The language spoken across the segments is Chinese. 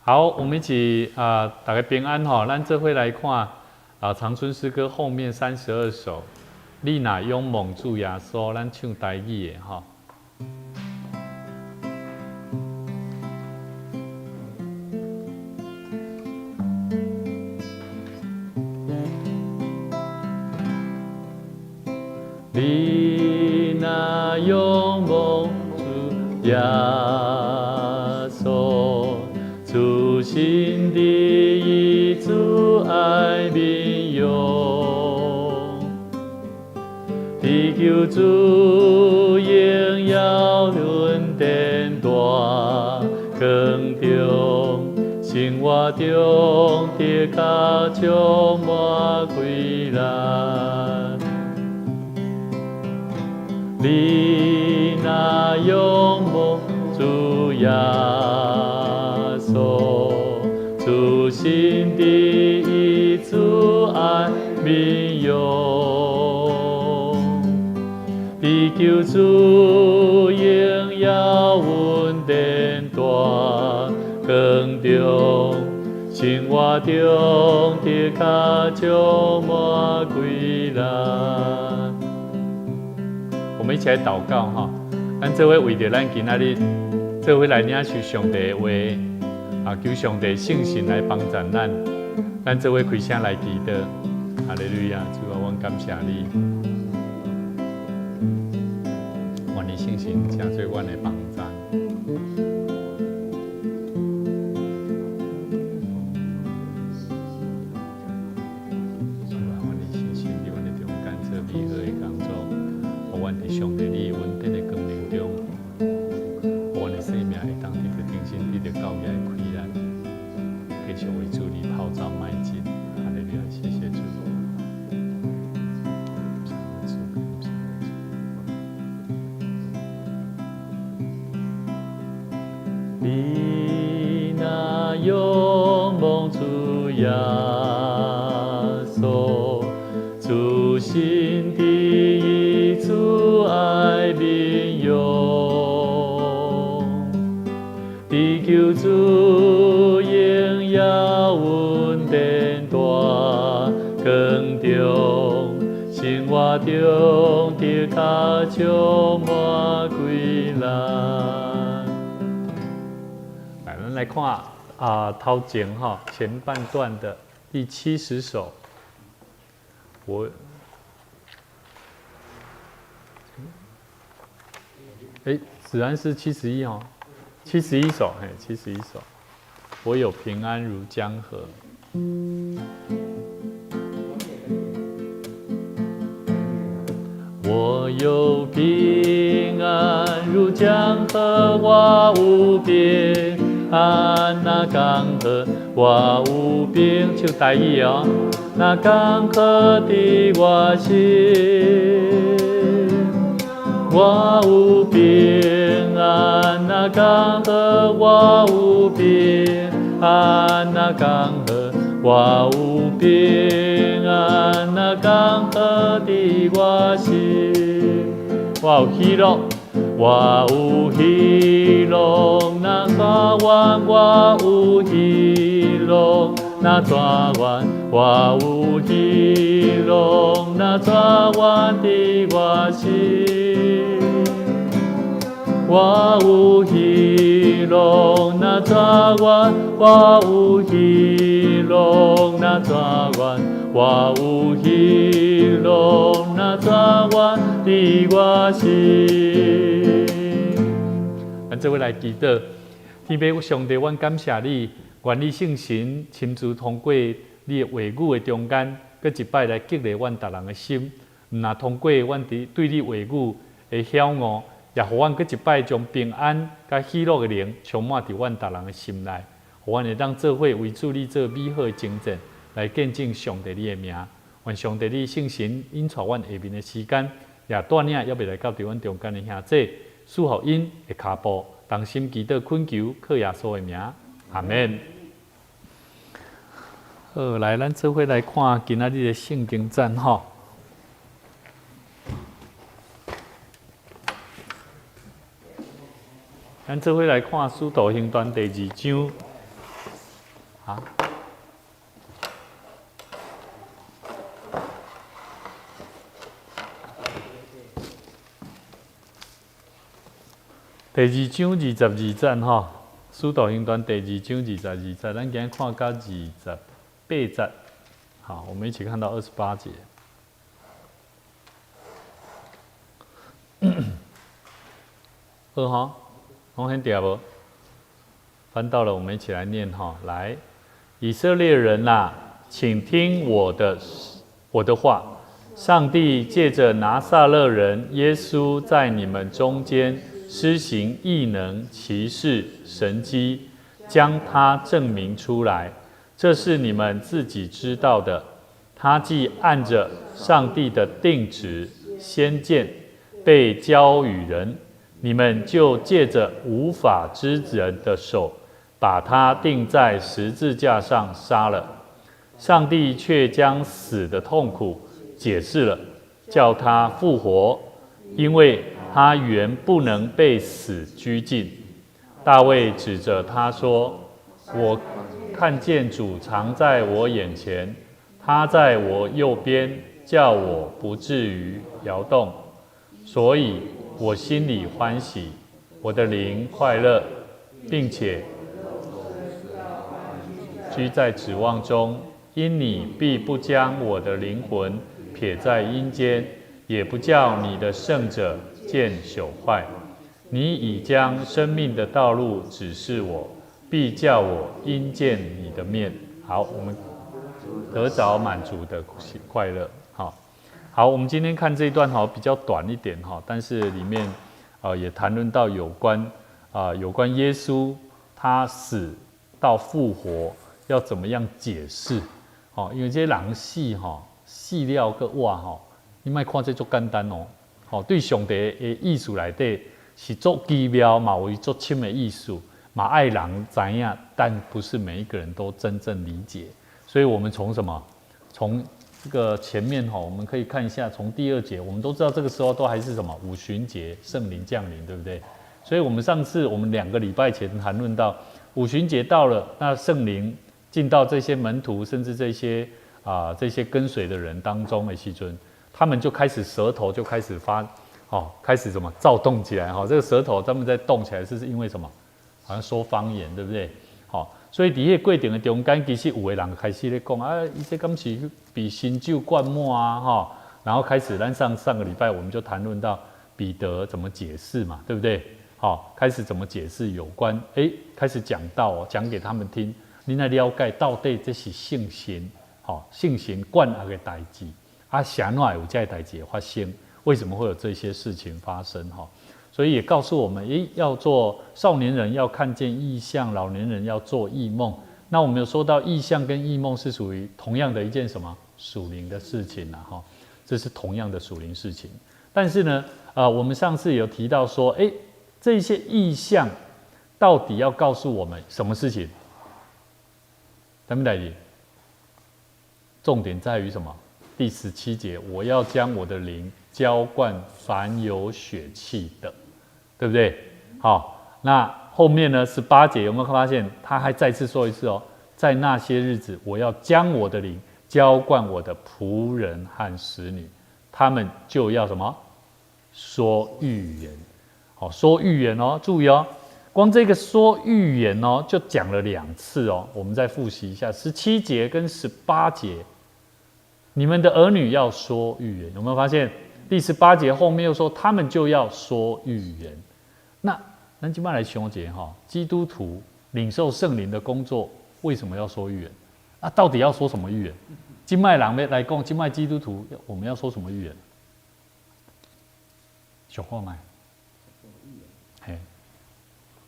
好，我们一起大家平安哈。咱这回来看长春诗歌后面32首，你若勇猛主耶稣，咱唱台语的哈。你若勇猛主耶稣。主心地以主爱民用，地球主荣耀论典大光中，生活中的家充满归人。你若勇猛主耶主心地以主爱民用，地球主荣耀稳定大光中，生活中的家充满归人。我们一起来祷告哈，咱这位为着咱今仔日这位来领受上帝的话。求上帝圣神来帮助咱这位开声来祈祷。哈利路亚，主啊，我感谢你，愿你圣神成做阮的帮助。主啊，愿你圣神伫阮的中间做美好的工作，互阮伫上帝你稳定的光明中，互阮的生命会当伫着定心，伫着教义的开。继续为主你号召迈进，哈利路亚！谢谢主。你若勇猛主耶稣，主心地以主爱民用，地球主荣耀稳定大光中，生活中的家充满归人。来，咱来看头前前半段的第70首。子安是71哦，71首，71首。我有平安如江河。我有平安如江河，我有平安那江河，我有平，唱台语哦，那江河的我心。我有平安那江河，我有平安那江河，我有平安那江河的我心。我有喜乐，我有喜乐那抓弯，我有喜乐那抓弯，我有喜乐那抓弯的我心。我有喜乐那抓弯，我有喜乐那抓弯，我有喜乐那抓弯的我心。咱这位来祈祷，天父上帝，阮感谢你，愿你圣神亲自通过你的话语的中间，搁一摆来激励阮逐人的心，毋若通过阮对你话语的晓悟。也互阮搁一摆将平安甲喜乐的灵充满伫阮逐人的心内，互阮会当做伙为主你做美好的征战，来见证上帝你的名。愿上帝你圣神引带阮下面的时间，也带领也未来到伫阮中间的兄弟，赐福因的脚步，同心祈祷恳求，靠耶稣的名，阿门。好，来，咱做伙来看今仔日的圣经赞吼。咱这回来看《使徒行传》第2章啊。第2章22节哈，使徒行传第2章22节，咱今日看到28节，好，我们一起看到28节。好哈，拢很嗲不？翻到了，我们一起来念哈。来，以色列人呐，请听我的话。上帝借着拿撒勒人耶稣在你们中间施行异能、奇事、神迹，将他证明出来。这是你们自己知道的。他既按着上帝的定旨先见，被交与人，你们就借着无法之人的手，把他钉在十字架上杀了。上帝却将死的痛苦解释了，叫他复活，因为他原不能被死拘禁。大卫指着他说：“我看见主常在我眼前，他在我右边，叫我不至于摇动。所以我心里欢喜，我的灵快乐，并且居在指望中。因你必不将我的灵魂撇在阴间，也不叫你的圣者见朽坏。你已将生命的道路指示我，必叫我因见你的面。”好，我们得着满足的快乐。好，我们今天看这一段比较短一点但是里面也谈论到有关耶稣他死到复活要怎么样解释因为这些人死了个哇你莫看这足简单对上帝的意思内底是足奇妙嘛，有足深的意思嘛，爱人知影，但不是每一个人都真正理解。所以我们从什么？从这个前面我们可以看一下，从第2节，我们都知道这个时候都还是什么五旬节，圣灵降临，对不对？所以我们上次我们2个礼拜前谈论到五旬节到了，那圣灵进到这些门徒，甚至这些跟随的人当中的时阵，他们就开始舌头就开始开始什么躁动起来这个舌头他们在动起来，是因为什么？好像说方言，对不对？所以伫个过程的中间，其实有的人开始咧讲伊这敢是被新酒灌没然后开始咱上个礼拜我们就谈论到彼得怎么解释嘛，对不对？开始怎么解释有关开始讲到讲给他们听，你来了解到底这是圣神圣神灌下的代志啥哪有这些代志发生？为什么会有这些事情发生所以也告诉我们，要做少年人要看见异象，老年人要做异梦。那我们有说到异象跟异梦是属于同样的一件什么属灵的事情这是同样的属灵事情。但是呢，我们上次有提到说，这些异象到底要告诉我们什么事情？咱们来理，重点在于什么？第17节，我要将我的灵浇灌凡有血气的，对不对？那后面呢？18节有没有发现？他还再次说一次在那些日子，我要将我的灵浇灌我的仆人和使女，他们就要什么？说预言。说预言注意光这个说预言就讲了2次我们再复习一下，17节跟18节。你们的儿女要说预言，有没有发现？第18节后面又说他们就要说预言。那咱今麦来想一下基督徒领受圣灵的工作为什么要说预言？到底要说什么预言？今麦人来讲，今麦基督徒我们要说什么预言？想看麦？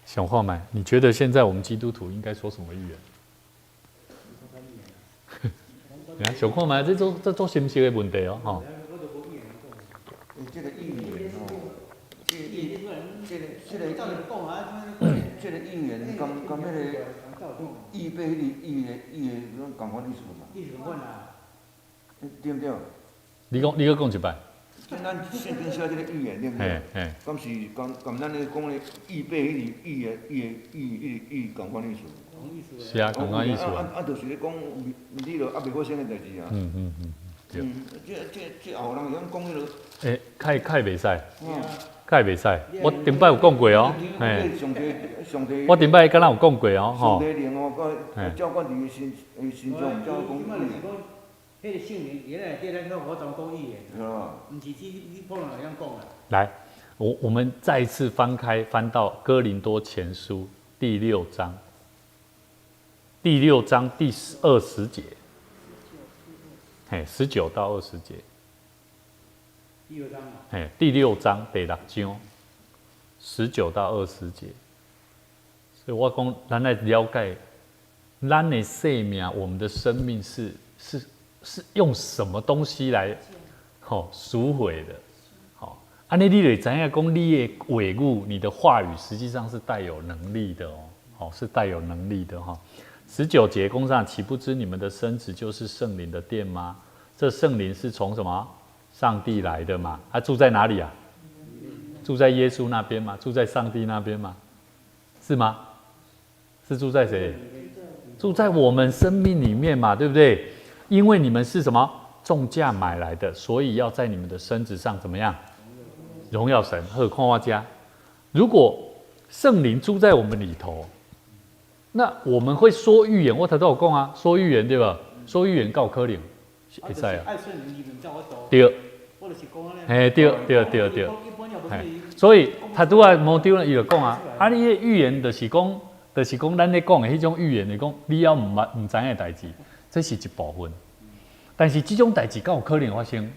想看麦？你觉得现在我们基督徒应该说什么预言？你看，想看嘛，这做心识的问题这个预言这个预言，跟那个预备迄个预言，共款意思嘛？对不对？你个讲一摆。咱圣经写这个预言对不对？敢是咱的讲的预备迄个预共款意思？是啊，同款意思啊。就是咧讲，你著还袂发生的代志啊。对。这后人会晓讲迄落。较袂使，较袂使。我顶摆有讲过哦，上帝，我顶摆敢若有讲过哦，吼。上帝灵哦，甲照管伫心中，照讲义。迄个圣灵原来对咱讲我当讲义的，毋是你普通人讲的。来，我们再一次翻到哥林多前书第6章，第20节，19到20节。第6章嘛。第6章第6章，19到20节。所以我讲，咱来了解，咱的生命，我们的生命是用什么东西来，赎回的？安尼你就知影讲，你的话语、你的话语，实际上是带有能力的哦，是带有能力的哈。19节公上，岂不知你们的身子就是圣灵的殿吗？这圣灵是从什么？上帝来的嘛？他住在哪里啊？住在耶稣那边吗？住在上帝那边吗？是吗？是住在谁？住在我们生命里面嘛，对不对？因为你们是什么？重价买来的，所以要在你们的身子上怎么样？荣耀神。何况我家，如果圣灵住在我们里头，那我们会说预言。我头都有讲啊，说预言对吧？说预言够可能，会使啊。对。对。所以他拄仔无丢了，伊就讲啊，你迄预言就是讲咱咧讲的迄种预言，就是讲你要唔知影的代志，这是一部分。但是这种代志敢有可能发生？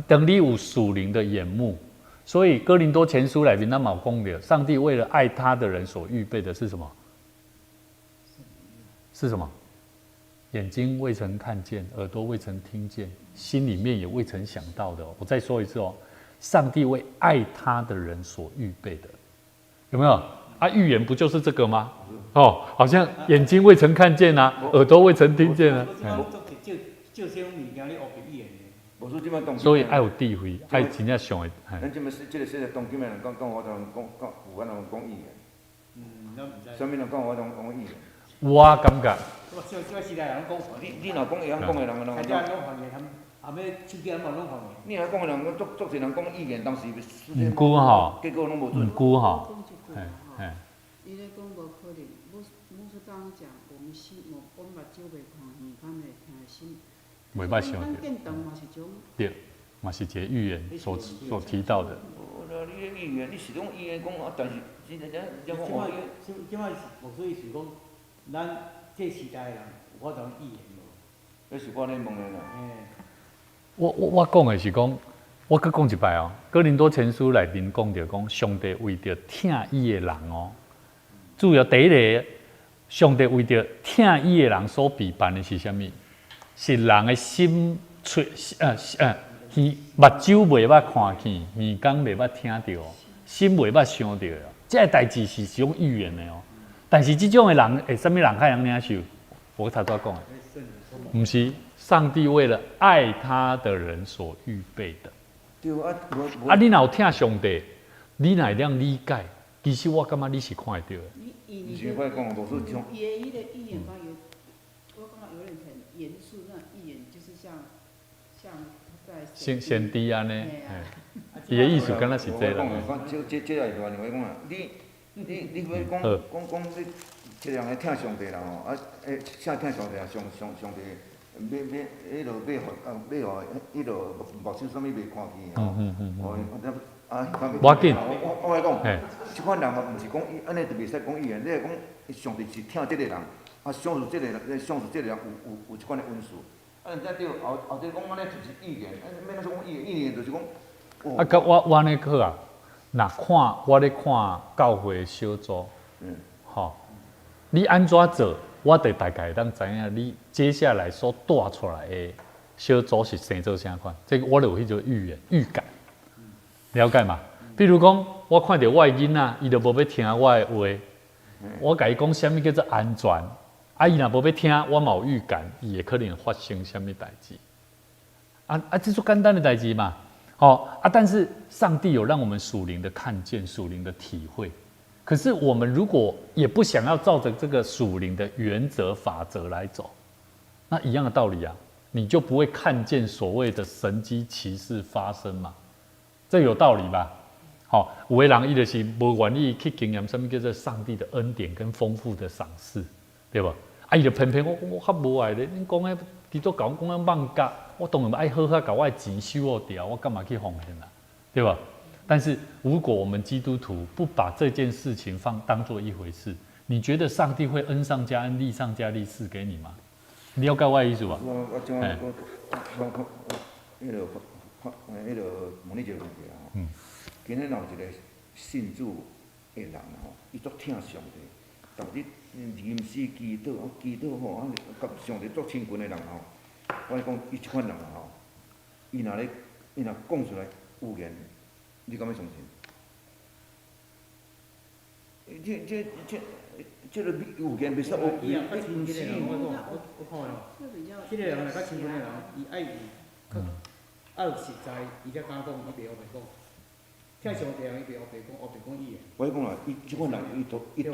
等你有属灵的眼目。所以哥林多前书里面咱有讲到，上帝为了爱他的人所预备的是什么？是什么？眼睛未曾看见，耳朵未曾听见，心里面也未曾想到的。我再说一次哦，上帝为爱他的人所预备的，有没有？预言不就是这个吗？好像眼睛未曾看见啊，耳朵未曾听见啊。所以爱有智慧，爱真正上的。咱即个世界当今的人讲我当有法人讲语言。什么人讲我当讲语言？我感觉。你若讲会晓讲的人，后尾手机拢放的。你若讲的人，足侪人讲语言，当时毋久吼，结果拢无准。毋久吼，伊咧讲无可能，牧师刚刚讲，我们目睭袂看，耳朵袂听，心。袂捌想到。电动嘛是种。对，嘛是一个预言所提到的。你的预言，你是讲预言讲但是真正即摆所以是讲，咱这时代的人有法度预言无？那是我咧问的啦。我讲的是讲，我搁讲一摆哦，哥林多前书内面讲到讲，上帝为着听伊的人哦，主要第一个，上帝为着听伊的人所备办的是啥物？是人的心目睭袂捌看见，耳根袂捌听到，心袂捌想到，这个代志是种预言的哦。但是这种的人，什么人较能领受？我头拄讲的，不是上帝为了爱他的人所预备的。对你若有听上帝，你哪会能理解？其实我感觉你是看得到的。你是快讲，无说讲。也伊的预言方有，我感觉有点很严肃，那预言就是像在先知安尼，伊的意思敢若是这啦。这来话另外讲啊，你要讲你一个人来听上帝啦吼，啥听上帝啊？上帝要迄落要迄落目睭啥物袂看见我紧。我来讲，即款人嘛，毋是讲安尼就袂使讲预言，你来讲上帝是听即个人，享受即个人有即款的恩赐。再对后头讲安尼就是预言，免怎讲预言就是讲。甲我安尼好啊，我咧看教会小组，你安怎做，我就大概当知影你接下来所带出来的小组是生做啥款，这我就有迄种预感，了解嘛？比如讲，我看到我的囡仔，伊就无要听我的话，我甲伊讲啥物叫做安全，伊若无要听，我嘛有预感，伊会可能发生啥物代志。这是简单的代志嘛。但是上帝有让我们属灵的看见，属灵的体会。可是我们如果也不想要照着这个属灵的原则法则来走，那一样的道理啊，你就不会看见所谓的神迹奇事发生嘛，这有道理吧？好，有的人伊就是无愿意去经验什么叫做上帝的恩典跟丰富的赏赐，对吧？啊，伊就偏偏我较无爱咧，恁讲迄基督教讲妄加，我当然爱好好甲我的钱收掉，我干嘛去奉献啊？对吧？但是如果我们基督徒不把这件事情当作一回事，你觉得上帝会恩上加恩、利上加利赐给你吗？你了解我的意思吧？我迄个问你一个问题啊吼。今日若有一个信主的人吼，伊足疼上帝，逐日吟诗祈祷吼，啊，甲上帝足亲近的人吼，我讲伊即款人吼，伊若讲出来有言，你敢要相信？这个有言袂使有，伊啊，较亲近的人，我看咯，即个人若较亲近的人，伊爱有实在，伊才敢讲，伊袂黑白讲。听上帝人伊袂黑白讲伊的。我讲啦，伊即款人，伊都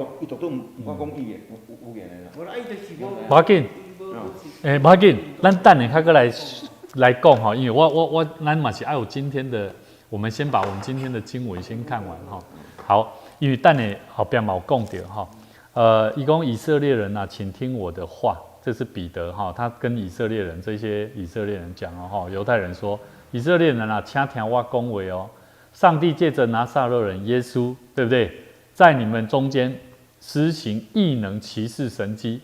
唔我讲伊的有言的啦。无啦，伊就是无。无要紧，无要紧，咱等下较过来讲哈，因为咱嘛是爱有今天的，我们先把我们今天的经文先看完哈。好，因为等下后边嘛有讲到哈，伊讲以色列人啊，请听我的话，这是彼得哈，他跟这些以色列人讲哦哈，犹太人说，以色列人啊，请听我讲话哦。上帝借着拿撒勒人耶稣，对不对？在你们中间施行异能、奇事、神迹。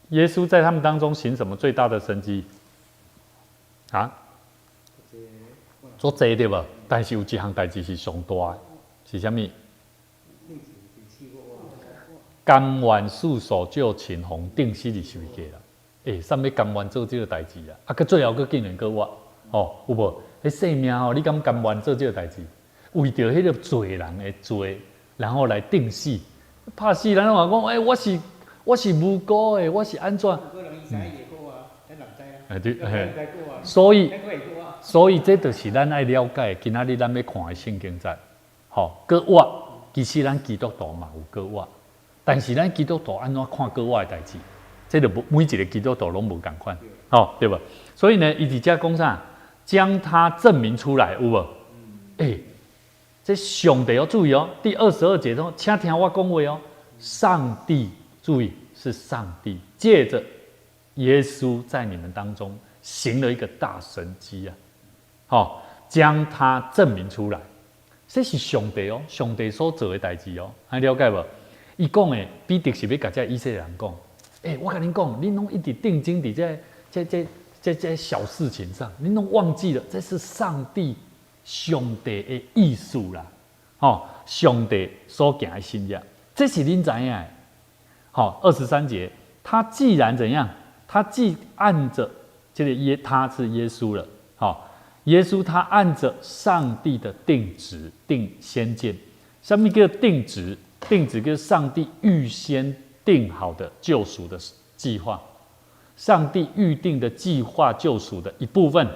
耶稣在他们当中行什么最大的神迹？啊？做这对吧？但是有一项代志是上大的，是什么？甘愿束手就擒，红定死就受过啦。啥物甘愿做这个代志啊？啊，最后竟然搁活，哦，有无？迄性命吼，你敢愿做这个代志？为着迄个罪人的罪，然后来定死，怕死人话讲，我是无辜的，我是安怎？对，所以这就是咱爱了解，今仔日咱要看的圣经在，吼，搁活，其实咱基督徒嘛有搁活，但是咱基督徒安怎看搁活的代志，这就每一个基督徒拢无共款，吼，对吧？所以呢，伊伫遮讲啥？将它证明出来，有无？这上帝要注意哦。第22节中，请听我讲话哦。上帝，注意是上帝借着耶稣在你们当中行了一个大神迹啊！好，将它证明出来。这是上帝哦，上帝所做的代志哦，还了解无？伊讲的彼得是要甲这以色列人讲，我跟恁讲，恁拢一直定睛伫这小事情上，你都忘记了，这是上帝的艺术啦，上帝所行的心意，这是恁知影的。23节，他既然怎样，他既按着这个他是耶稣了，耶稣他按着上帝的定旨定先见，什么叫定旨？定旨就是上帝预先定好的救赎的计划。上帝预定的计划救赎的一部分，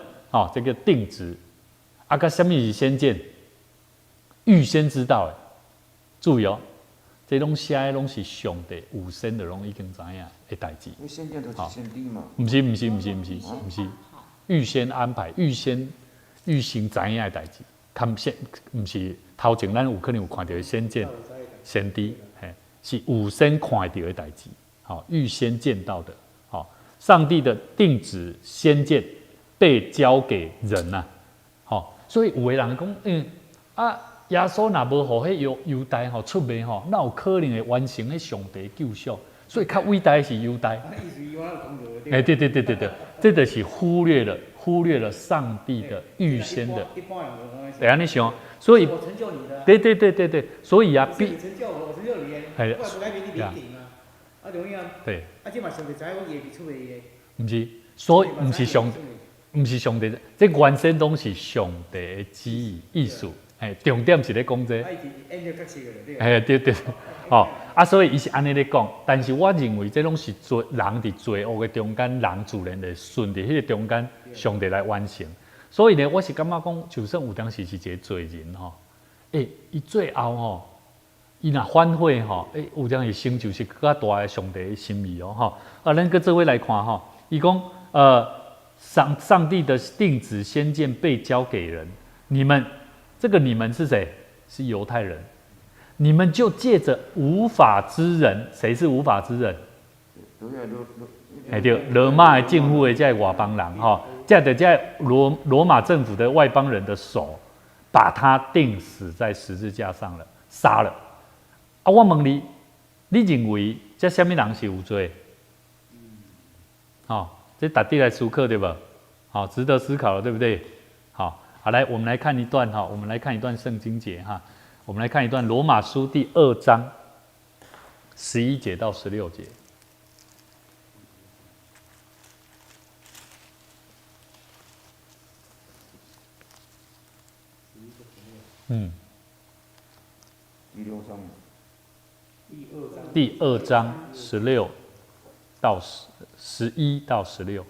这个定旨，个什么是先见？预先知道的，注意哦，这拢写的拢是上帝有先的拢已经知影的代志。先见就是先知嘛？不是，预先安排、预行知影的代志，不是头前咱有可能有看到的先见、先知，是有先看到的代志，预先见到的。上帝的定旨先见被交给人呐，所以有的人讲，耶稣若无互迄犹太出卖哪有可能会完成迄上帝救赎？所以较伟大的是犹太。对，这就是忽略了上帝的预先的。对啊，你想，所以对，所以啊，成就我，成就你，我是来给你领顶啊。同样，对，即嘛上帝知我业出来的，毋是，所以毋是上帝，这原先拢是上帝的旨意艺术，重点是咧讲这，对，所以伊是安尼咧讲，但是我认为这拢是人伫罪恶的中间，人自然会顺伫迄个中间，上帝来完成。所以呢，我是感觉讲，就算有当时是一个罪人伊最后伊若反悔吼，有这样的成就是更加大的上帝的心意哦，吼。咱搁做伙来看吼，伊讲上帝的定旨先见被交给人，你们是谁？是犹太人，你们就借着无法之人，谁是无法之人？对，罗马的政府的这外邦人哈，借着这罗马政府的外邦人的手，把他钉死在十字架上了，杀了。啊，我问你，你认为这什么人是有罪？这大家来思考对吧？好，值得思考了，对不对？好，来，我们来看一段哈，我们来看一段圣经节哈，我们来看一段罗马书第2章11节到16节。第2章11到16，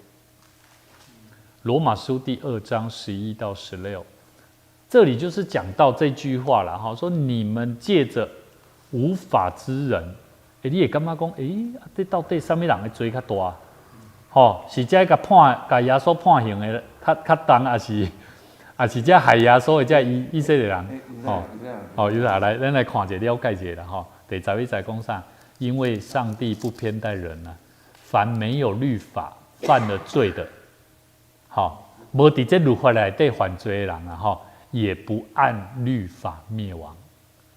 罗马书第2章11到16，这里就是讲到这句话了哈，说你们借着无法之人，你也感觉讲，这到底什么人的罪较大？是这个把耶稣判刑的较重，还是这害耶稣的这以色列人？有啦，来，咱来看一下了解一下啦哈。第11节讲啥？因为上帝不偏待人啊，凡没有律法犯了罪的，无伫这律法内底犯罪的人啊，也不按律法灭亡。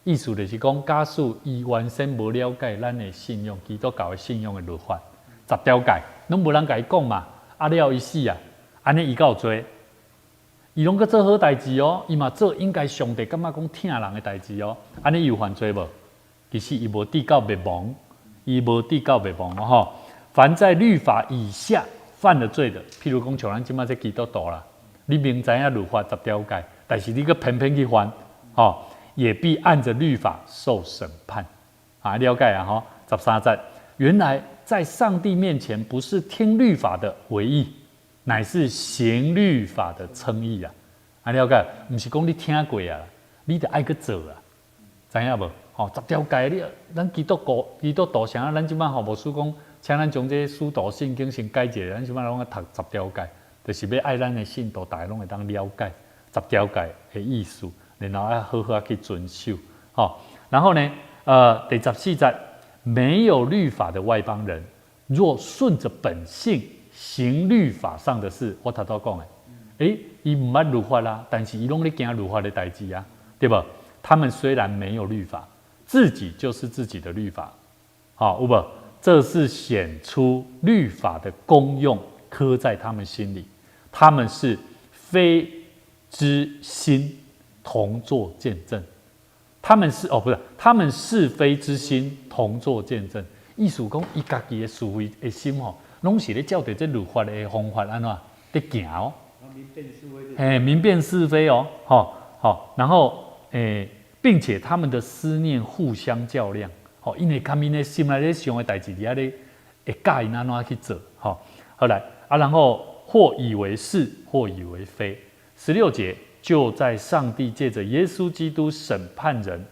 意思就是讲，假使伊原先无了解咱的信仰，基督教的信仰的律法10条戒，拢无人甲伊讲嘛，了伊死啊，安尼伊才有罪。伊拢搁做好代志哦，伊嘛做应该上帝感觉讲疼人的代志哦，安尼伊有犯罪无？其实伊无抵到灭亡，哦。凡在律法以下犯了罪的，譬如讲像咱即马这基督徒啦，你明知影律法10条戒，但是你搁偏偏去犯，也必按着律法受审判。了解啊？13节，原来在上帝面前，不是听律法的为义，乃是行律法的称义啊！了解？不是讲你听过啊，你得爱去做啊，知影无？10条戒，咱基督徒像咱即摆无事讲，请咱将这使徒圣经先解一下，咱即摆拢爱读10条戒，就是要爱咱的信徒，大家拢会当了解10条戒的意思，然后要好好去遵守。然后呢，第14节，没有律法的外邦人，若顺着本性行律法上的事，我头拄讲的，伊唔捌律法啦，但是伊拢咧行律法的代志啊，对不？他们虽然没有律法，自己就是自己的律法，有无？这是显出律法的功用刻在他们心里，他们是非之心同作见证。他们是非之心同作见证。意思讲，伊家己的思维的心拢是咧照着这律法的方法安怎在行哦。明辨是非哦，然后并且他们的思念互相较量，因为他们的心内咧想的代志，伫遐咧会教因安怎去做，好来然后或以为是，或以为非。16节，就在上帝借着耶稣基督审判人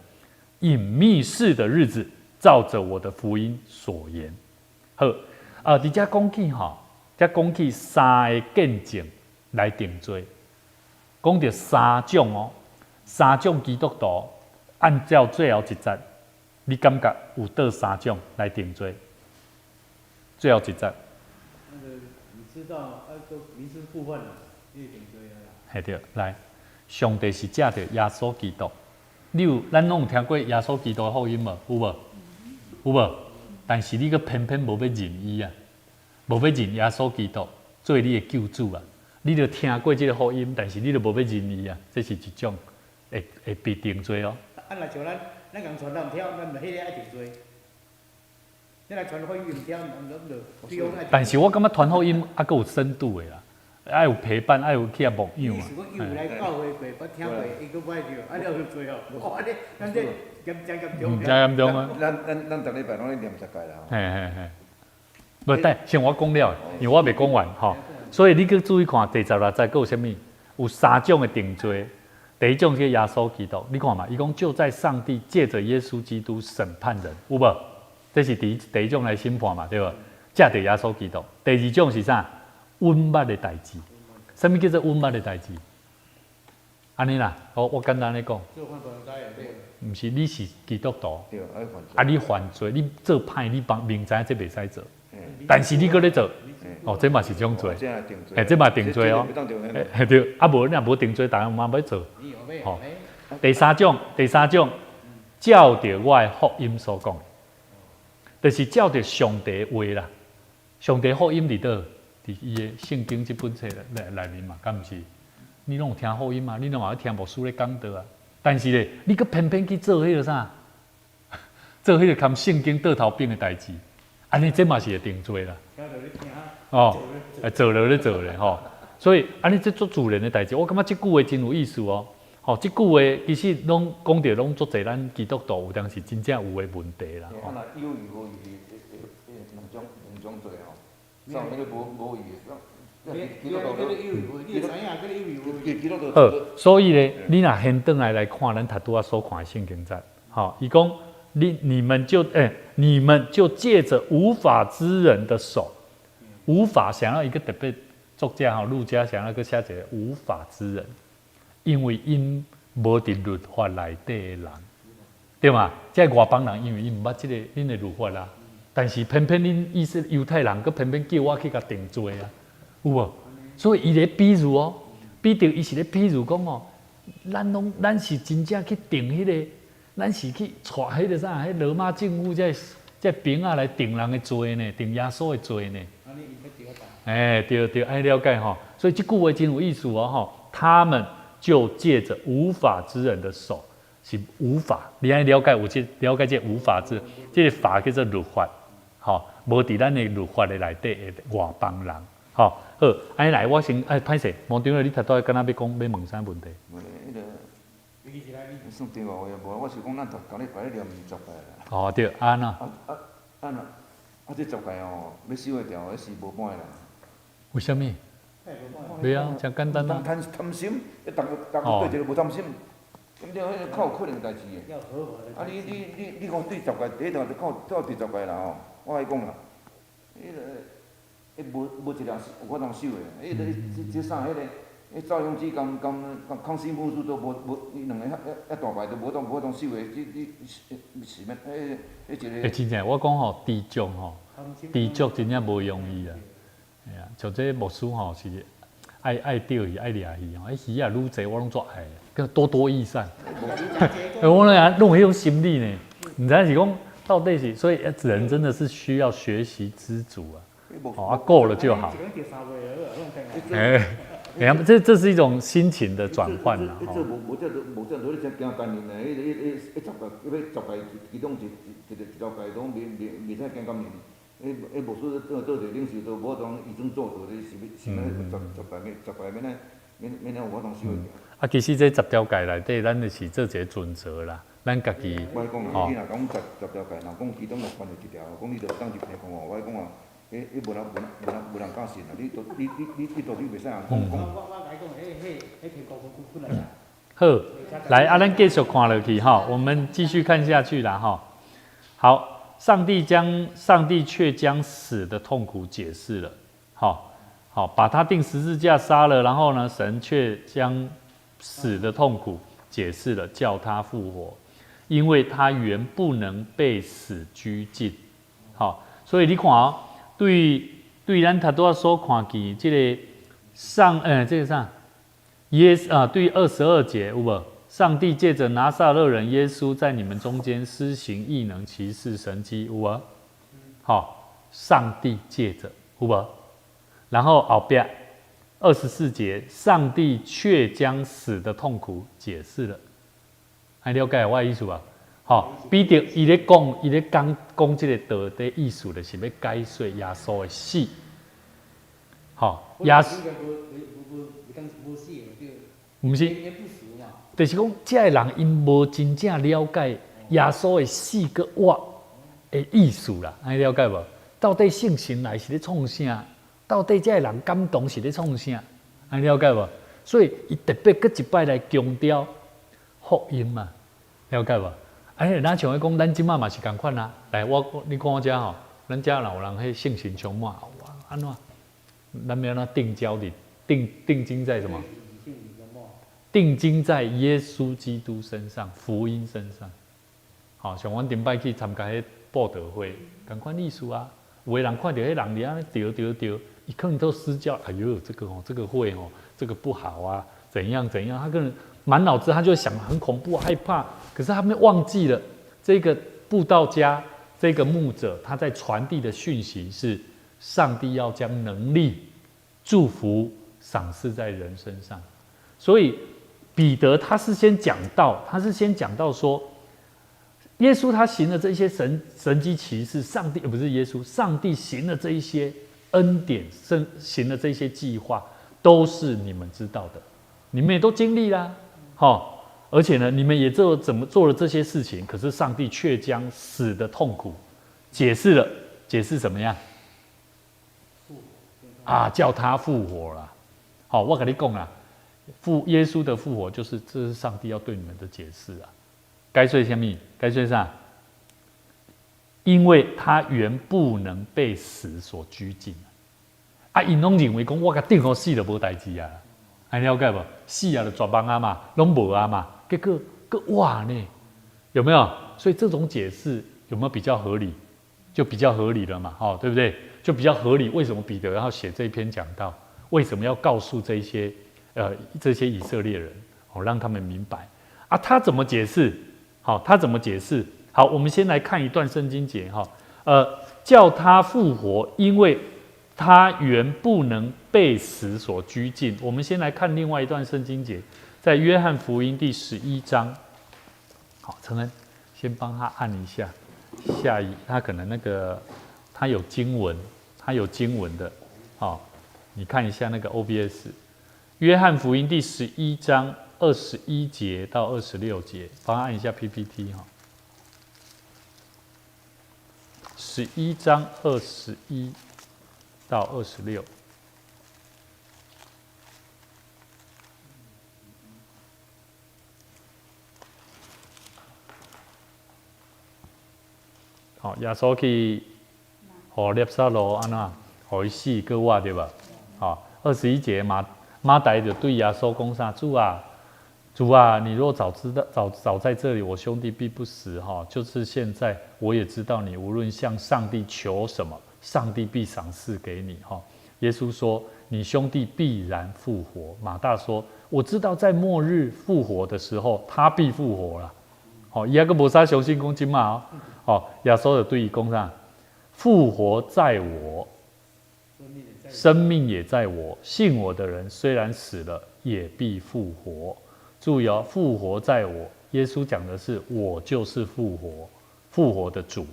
隐秘事的日子，照着我的福音所言。好，伫遮讲起遮讲起3个见证来定罪，讲到3种3种基督徒。按照最后一节，你感觉有倒3种来定罪？最后一节。你知道都民事部分了，你定罪了啦。系对，来，上帝是借着耶稣基督。咱拢有听过耶稣基督的福音无？有无？有无？但是你个偏偏无要认伊啊，无要认耶稣基督做你的救主啊！你著听过这个福音，但是你著无要认伊啊，这是一种会被定罪哦。来像咱共传咱唔跳，咱就迄个爱定罪。你来传福音唔跳，咱就但是我感觉传福音还佫有深度的啦，爱有陪伴，爱有去啊牧养啊。如果有来教会过，捌听过，伊佫歹着，了去做哦。安尼，咱这严重。严重啊！咱逐礼拜拢咧念10戒啦。嘿。不，但像我讲了，因为我未讲完所以你去注意看第16节，佫有啥物？有3种的定罪。第一种是耶稣基督，你看嘛，伊讲就在上帝借着耶稣基督审判人，有无？这是第一种来审判嘛，对无？借着耶稣基督。第二种是啥？温捌的代志。什么叫做温捌的代志？安尼啦，我简单咧讲，毋是你是基督徒，对，爱犯罪。啊你犯罪，你做歹，你明知这袂使做，但是你搁咧做，哦，这嘛是种罪，这定罪，这嘛定罪哦，对，啊无你若无定罪，大家嘛要做，吼。第三种，照着我的福音所讲，就是照着上帝的话啦，上帝福音伫倒？伫伊的圣经这本册内面嘛，敢毋是？你拢有听福音嘛？你拢嘛要听牧师咧讲道啊？但是咧，你搁偏偏去做迄个啥？做迄个含圣经倒头边的代志，安尼这嘛是会定罪啦。哦，做了咧做咧吼，所以安尼这做自然的代志，我感觉即句话真有意思哦。吼，即句话其实拢讲着拢做侪咱基督徒有当时真正有诶问题啦。啊，那有意无意两种罪哦。上那个无意的，好，所以咧，你若现倒来看咱头拄仔所看的圣经节，好，伊讲你们就借着无法之人的手，无法想要一个特别作家哈，路加想要个写一个无法之人，因为因无伫律法内底的人，对嘛？即外邦人，因为因毋捌即个恁的律法啦。但是偏偏恁犹太人，佮偏偏叫我去甲定罪啊，有无？所以伊咧比喻哦，比着伊是咧比喻讲哦，咱是真正去定迄个，咱是去带迄个啥，迄罗马政府这兵啊来定人的罪呢，定耶稣的罪呢。对，爱了解吼。所以这句话真有意思哦吼，他们就借着无法之人的手，是无法，你爱了解了解这无法之，这个法叫做律法。吼，无伫咱的律法的内底的外邦人，吼，好，安尼来，我先歹势，毛长了，你头拄敢若要讲要问啥问题？算对话话无，我是讲咱头礼拜咧念10届啦。哦，对，安那。这10届哦，要收会掉，迄是无半啦。为什么？袂啊，真简单啊。贪心，逐个对一个无贪心，咁对，迄较有可能代志嘅。啊，你讲对10届，第一条就到第10届啦吼。我甲你讲啦，迄无一条有法通收诶，这啥迄个赵永基跟康熙母子都无，伊两个遐大牌都无通收诶，你是免迄一个。真正我讲吼，知足吼，知足真正无容易啊。哎呀，像这牧师吼是爱钓鱼爱掠鱼吼，迄鱼啊愈济我拢做爱，个多益善。我弄迄种心理呢，毋知是讲。到底是，所以人真的是需要学习知足啊，够了就好。这是一种心情的转换啦。这无这你真惊干念嘞，迄10届，要10届，其中一条界拢袂使惊干念。迄牧师倒一领袖都无当以身作则，是要10届免有法通收的。啊，其实这10条界内底，咱就是做一个准则啦。咱家己，我讲啊，你若讲10条界，若讲其中若犯了一条，讲你着当一平讲哦。我讲啊，迄无人敢信啊！你袂使人讲。我来讲，迄天高分来。好，来啊，咱继续看落去哈，我们继续看下去啦哈。好，上帝却将死的痛苦解释了，好，把他钉十字架杀了，然后呢，神却将死的痛苦解释了，叫他复活。因为他原不能被死拘禁，好，所以你看哦，对咱头拄仔所看见这个这个啥，对22节有无？上帝借着拿撒勒人耶稣在你们中间施行异能、奇事、神迹，有无？好，上帝借着，有无？然后后边24节，上帝却将死的痛苦解释了。还了解我的意思吧？好，比着伊咧讲这个道的意思，就是要解说耶稣的死。好，耶稣唔是，就是讲这个人因无真正了解耶稣的死个活的意思啦，安了解无？到底圣神来是咧创啥？到底这个人感动是咧创啥？安了解无？所以伊特别搁一摆来强调福音嘛，了解无？咱像讲，咱即马嘛是共款啊。来，你看我遮吼，咱遮若有人迄信心充满，哇，安怎？咱要安怎定焦点？定睛在什么？定睛在耶稣基督身上，福音身上。好，像阮顶摆去参加迄布道会，共款意思啊。有的人看到迄人伫安尼丢，一看都施教，哎呦，这个会这个不好啊，怎样？他可能满脑子他就想很恐怖、害怕，可是他们忘记了这个布道家、这个牧者，他在传递的讯息是上帝要将能力、祝福赏赐在人身上。所以彼得他是先讲到说，耶稣他行了这些神迹奇事，上帝不是耶稣，上帝行了这一些恩典，行了这些计划，都是你们知道的，你们也都经历啦，而且呢，你们也怎么做了这些事情，可是上帝却将死的痛苦解释什么样？叫他复活了。好，我跟你讲啦，耶稣的复活这是上帝要对你们的解释啊。该说什么？该说啥？因为他原不能被死所拘禁因拢认为讲我甲定好死就无代志啊，了解无？死就绝望啊嘛，拢无啊嘛，结果哇呢，有没有？所以这种解释有没有比较合理？就比较合理了嘛，对不对？就比较合理。为什么彼得要写这一篇讲道？为什么要告诉这些以色列人，让他们明白他怎么解释？他怎么解释？好，我们先来看一段圣经节叫他复活，因为他原不能被死所拘禁。我们先来看另外一段圣经节，在约翰福音第11章。好，承恩先帮他按一下他可能他有经文的，你看一下那个 OBS， 约翰福音第11章21节到26节，帮他按一下 PPT 11章21到26。耶稣去予列撒罗安怎，予伊死搁活对吧？21节马大就对耶稣讲啥？主啊，你若早在这里，我兄弟必不死就是现在，我也知道你无论向上帝求什么，上帝必赏赐给你耶稣说，你兄弟必然复活。马大说，我知道在末日复活的时候，他必复活了。伊还个无啥相信讲真嘛耶稣就对伊讲啥？复活在我，生命也在我。信我的人虽然死了，也必复活。注意复活在我。耶稣讲的是我就是复活的主。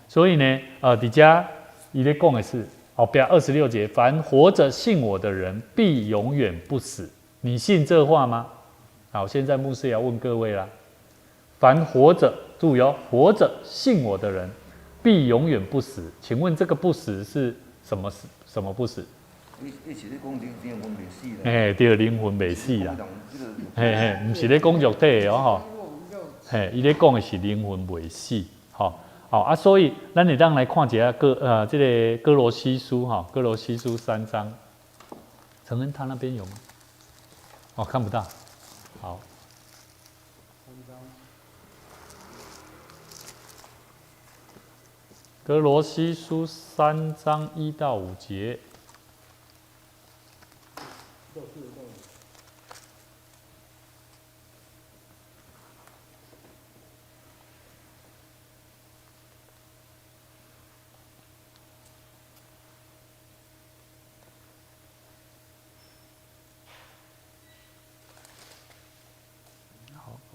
所以呢，底下伊咧讲的是后边26节，凡活着信我的人，必永远不死。你信这话吗？好，现在牧师也要问各位啦。凡活着，注意活着信我的人，必永远不死。请问这个不死是什么死？什么不死？你是咧讲灵魂袂死啦？对，灵魂袂死啦。不是咧讲肉体的伊咧讲的是灵魂袂死。所以咱会当来看一下这个哥罗西书哥罗西书3章。承恩他那边有吗？看不到。好。哥罗西书3章1到5节。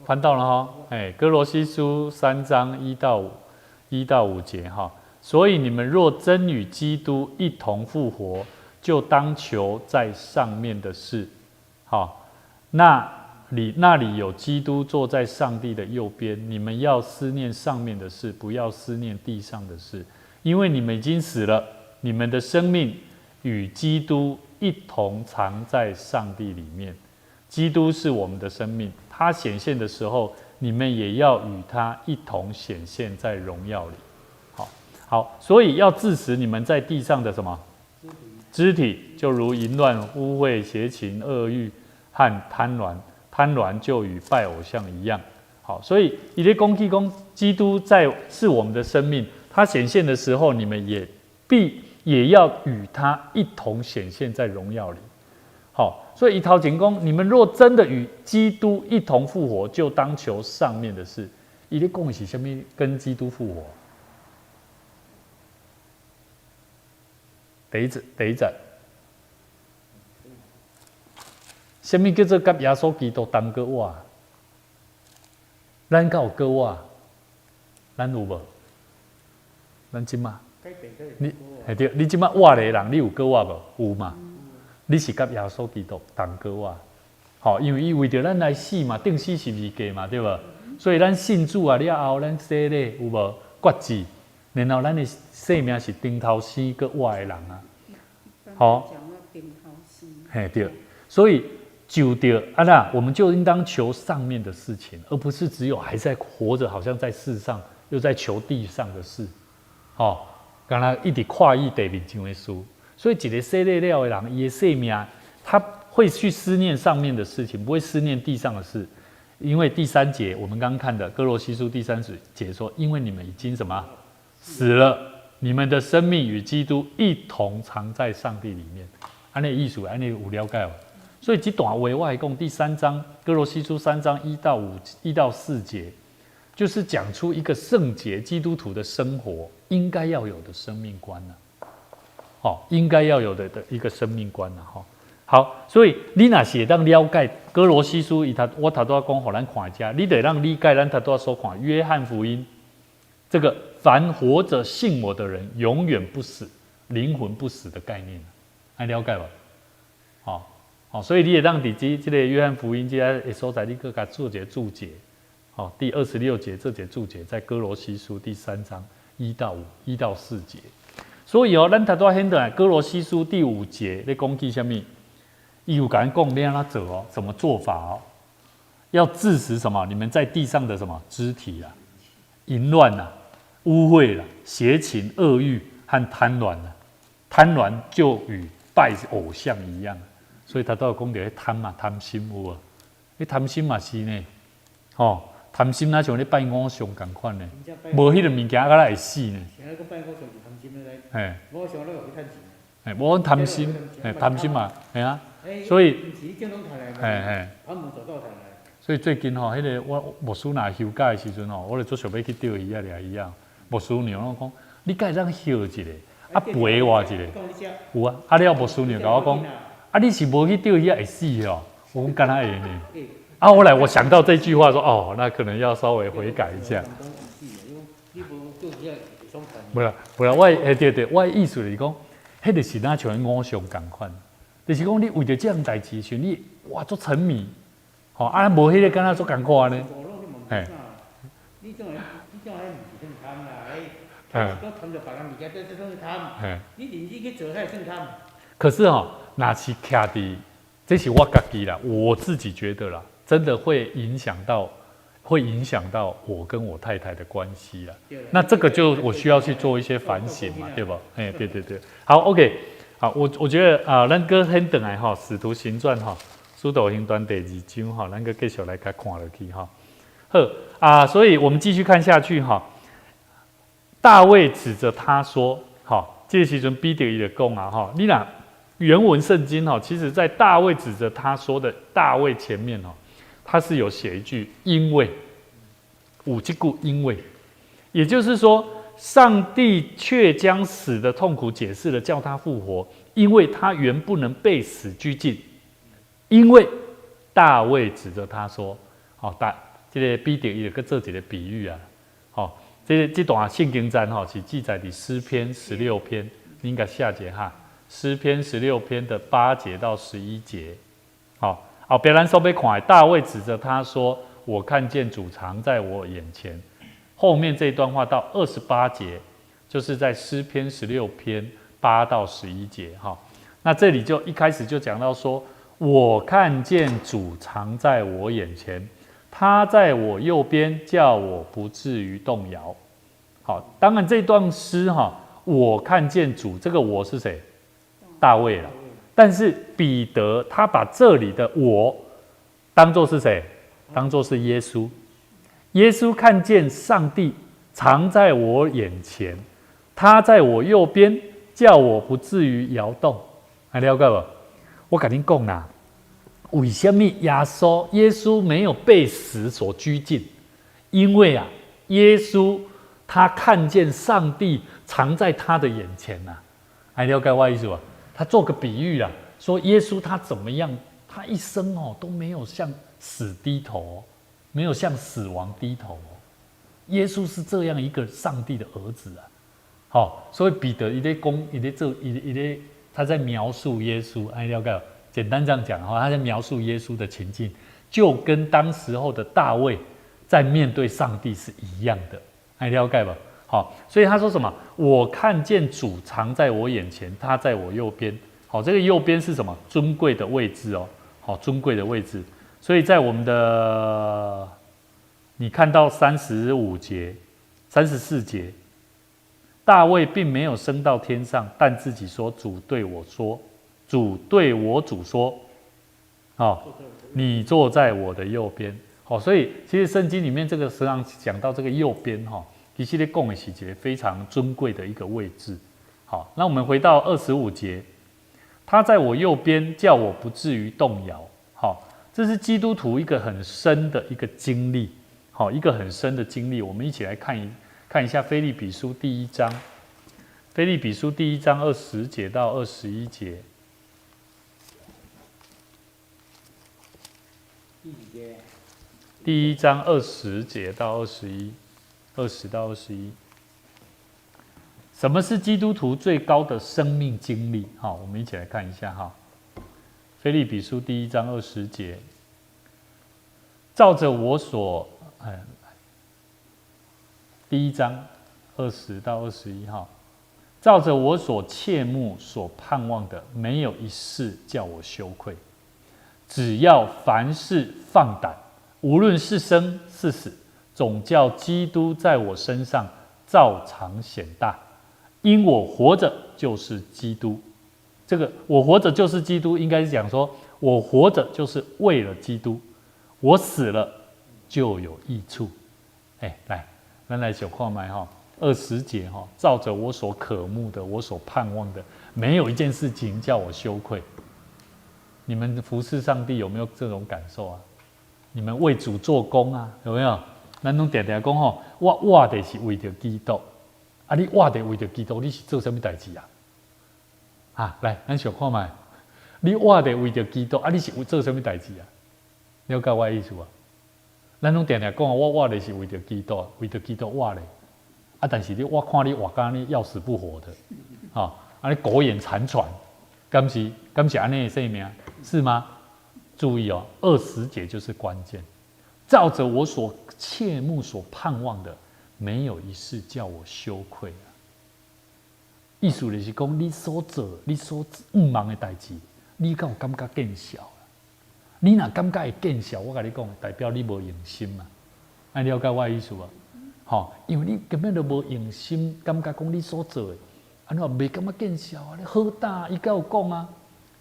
翻到了哥罗西书3章1到5节所以你们若真与基督一同复活，就当求在上面的事。那里有基督坐在上帝的右边，你们要思念上面的事，不要思念地上的事，因为你们已经死了，你们的生命与基督一同藏在上帝里面。基督是我们的生命，他显现的时候，你们也要与他一同显现在荣耀里。好，所以要致死你们在地上的什么肢体，就如淫乱、污秽、邪情、恶欲和贪婪。贪婪就与拜偶像一样。好，所以以列公基督是我们的生命，他显现的时候，你们也要与他一同显现在荣耀里。好，所以一头前讲，你们若真的与基督一同复活，就当求上面的事。以列讲的是什么？跟基督复活。第一节，什么叫做跟耶稣基督同过活？咱敢有过活？咱有无？咱即马，对，你即马活的人，你有过活无？有嘛？你是跟耶稣基督同过活。好，因为伊为着咱来死嘛，定死十字架嘛，对无？所以咱信主啊了后，咱洗礼有无？决志。然后咱的生命是顶头生个活的人啊，好，嘿对，所以就对啊那我们就应当求上面的事情，而不是只有还在活着，好像在世上又在求地上的事，刚才一直跨越地面上的事，所以一个洗礼了的人，伊的生命他会去思念上面的事情，不会思念地上的事，因为第3节我们刚刚看的哥罗西书第3节说，因为你们已经什么？死了，你们的生命与基督一同藏在上帝里面。按那意思，按那有了解哦。所以这段话我来讲，第3章哥罗西书3章1到4节，就是讲出一个圣洁基督徒的生活应该要有的生命观应该要有的一个生命观好，所以你若是当了解哥罗西书，我头拄讲，互咱看一下，你得让理解咱头拄所看约翰福音。这个凡活着信我的人永远不死，灵魂不死的概念，还了解吧？所以你也让你这个约翰福音这个所在，你给它做一个注解。第26节这节注解在哥罗西书第3章1到4节。所以咱头拄显的哥罗西书第5节在讲起什么？伊有跟咱讲你要怎么做怎么做法要致死什么？你们在地上的什么肢体啊？淫乱啊，污秽啊，邪情、恶欲和贪婪啊，贪婪就与拜偶像一样，所以他都有讲到贪嘛，贪心有啊，贪心嘛是呢，贪心哪像咧拜偶像同款呢？无迄个物件，敢会死呢？无贪心，贪心嘛，系啊，所以，所以最近迄个我牧师若休假的时阵我就做想要去钓鱼啊，掠鱼啊。牧师娘我讲，你敢会当休一个，陪我一个？有啊，了牧师娘甲我讲，你是无去钓鱼会死哦？我讲敢若会呢？后来我想到这句话说，那可能要稍微悔改一下。不啦，对，我的意思就是讲，迄个是哪像偶像同款，就是讲你为着这样代志时，你哇做沉迷。无迄个敢若做艰苦呢？你种迄毋是算贪啦，贪着别人物件，这算贪。你认真去做，迄算贪。可是若是徛伫，这是我家己啦，我自己觉得啦，真的会影响到我跟我太太的关系啦。那这个就我需要去做一些反省嘛，对不？对。好 ，OK， 好，我觉得咱搁很等来《使徒行传》使徒行传第2章咱个继续来甲看落去好所以我们继续看下去大卫指着他说，这个时阵彼得伊就讲你若原文圣经其实在大卫指着他说的大卫前面他是有写一句因为，有这句因为，也就是说，上帝却将死的痛苦解释了，叫他复活，因为他原不能被死拘禁。因为大卫指着他说，这个彼得伊就做一个比喻啊，这段圣经章是记载在诗篇16篇，你应该下节诗篇16篇的8节到11节，后边咱所要看的，大卫指着他说：“我看见主常在我眼前。”后面这段话到28节，就是在诗篇16篇8到11节那这里就一开始就讲到说，我看见主常在我眼前，他在我右边，叫我不至于动摇。好，当然这段诗我看见主，这个我是谁？大卫了。但是彼得他把这里的我当作是谁？当作是耶稣。耶稣看见上帝常在我眼前，他在我右边，叫我不至于摇动。还了解不？我跟你讲啦，为什么耶稣没有被死所拘禁？因为耶稣他看见上帝藏在他的眼前呐。还了解我意思吧？他做个比喻啦，说耶稣他怎么样？他一生都没有向死低头，没有向死亡低头。耶稣是这样一个上帝的儿子啊。好，所以彼得他在描述耶稣，了解？简单这样讲他在描述耶稣的情境，就跟当时候的大卫在面对上帝是一样的，了解吧？好，所以他说什么？我看见主常在我眼前，他在我右边。好，这个右边是什么？尊贵的位置哦。好，尊贵的位置。所以在我们的，你看到35节、34节。大卫并没有升到天上，但自己说：“主对我说，主对我主说，你坐在我的右边。”好，所以其实圣经里面这个时常讲到这个右边其实在讲的是一个非常尊贵的一个位置。好，那我们回到25节，他在我右边，叫我不至于动摇。好，这是基督徒一个很深的一个经历。好，一个很深的经历，我们一起来看一下腓立比书第1章，腓立比书第1章20节到21节。第1章20节到21，20到21。什么是基督徒最高的生命经历？好，我们一起来看一下腓立比书第1章20节，照着我所第1章20到21号，照着我所切慕、所盼望的，没有一事叫我羞愧。只要凡事放胆，无论是生是死，总叫基督在我身上照常显大。因我活着就是基督。这个我活着就是基督，应该是讲说，我活着就是为了基督，我死了就有益处。来。咱来小看卖20节照着我所渴慕的，我所盼望的，没有一件事情叫我羞愧。你们服侍上帝有没有这种感受啊？你们为主做工啊，有没有？咱拢常常讲我活的是为着基督，你活的为着基督，你是做什么代志啊？来，咱小看卖，你活的为着基督，你是做什么代志啊？了解我的意思啊？咱拢常常讲我活的是为着基督，为着基督活的，但是我看你活甲你要死不活的，你苟延残喘，敢是安尼的生命是吗？注意20节就是关键，照着我所切慕、所盼望的，没有一事叫我羞愧啊。意思就是讲，你所做、你所毋忙的代志，你敢有感觉见效？你若感觉会见效，我跟你讲，代表你无用心嘛。了解我的意思无？因为你根本就无用心，感觉讲你所做的，未感觉见效啊！你好大，伊敢有讲啊？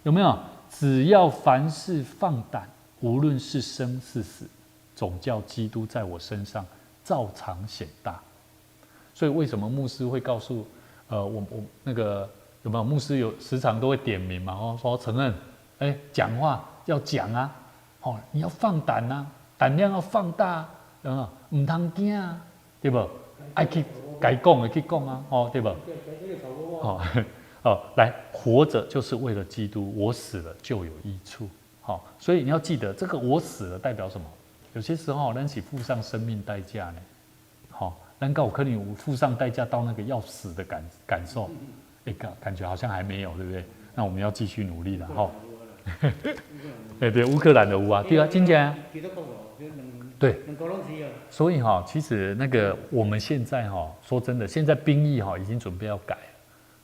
有没有？只要凡事放胆，无论是生是死，总叫基督在我身上照常显大。所以为什么牧师会告诉我那个有没有？牧师有时常都会点名嘛，说承认，讲话要讲啊，你要放胆啊，胆量要放大，唔通惊啊，对不？爱去该讲的去讲啊，对不？来活着就是为了基督，我死了就有益处。所以你要记得，这个我死了代表什么？有些时候咱是付上生命代价呢，咱有可能付上代价到那个要死的感受，感觉好像还没有，对不对？那我们要继续努力了对，乌克兰的乌啊，对啊，真的对，所以其实那个我们现在说真的，现在兵役已经准备要改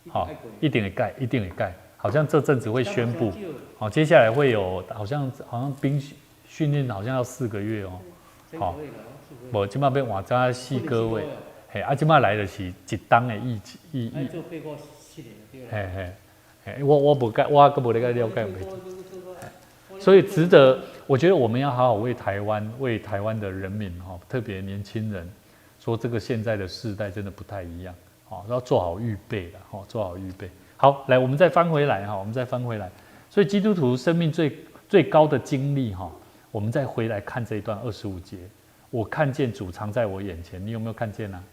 了，一定会改，一定会改。好像这阵子会宣布，好，接下来会有好像兵训练好像要4个月哦，好，无即马要换早4个月，嘿，啊，即马来的是一档的意，做背过7年对嘿嘿嘿，我无解，我个无咧了解。所以值得，我觉得我们要好好为台湾的人民哈，特别年轻人，说这个现在的世代真的不太一样，好，要做好预备了，哈，做好预备。好，来，我们再翻回来哈，所以基督徒生命最高的经历哈，我们再回来看这一段25节，我看见主常在我眼前，你有没有看见呢？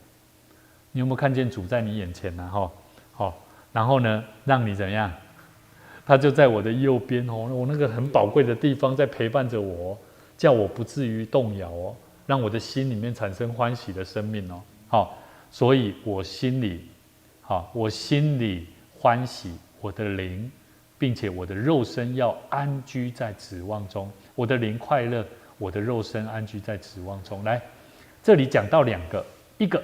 你有没有看见主在你眼前呢？哈，好，然后呢，让你怎样？他就在我的右边哦，我那个很宝贵的地方在陪伴着我，叫我不至于动摇哦，让我的心里面产生欢喜的生命哦。好，所以我心里欢喜，我的灵，并且我的肉身要安居在指望中。我的灵快乐，我的肉身安居在指望中。来，这里讲到2个，一个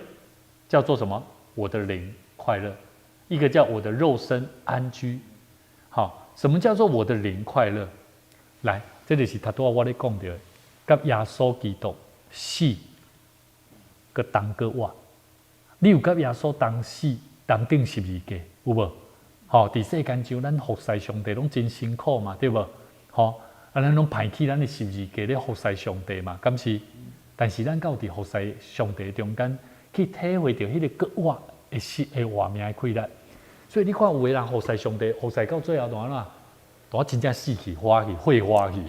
叫做什么？我的灵快乐，一个叫我的肉身安居。好，什么叫做我的灵快乐？来，这就是他多我咧讲的，甲耶稣基督死，个当个活。你有甲耶稣同死，同钉十字架，有无？好，伫世间上，咱服侍上帝拢真辛苦嘛，对无？好，咱拢排起咱的十字架咧服侍上帝嘛，敢是？但是咱到伫服侍上帝中间，去体会到迄个个活的活命的快乐。所以你看，有个人服侍上帝，服侍到最后怎啦？真正死去、花去、会花去。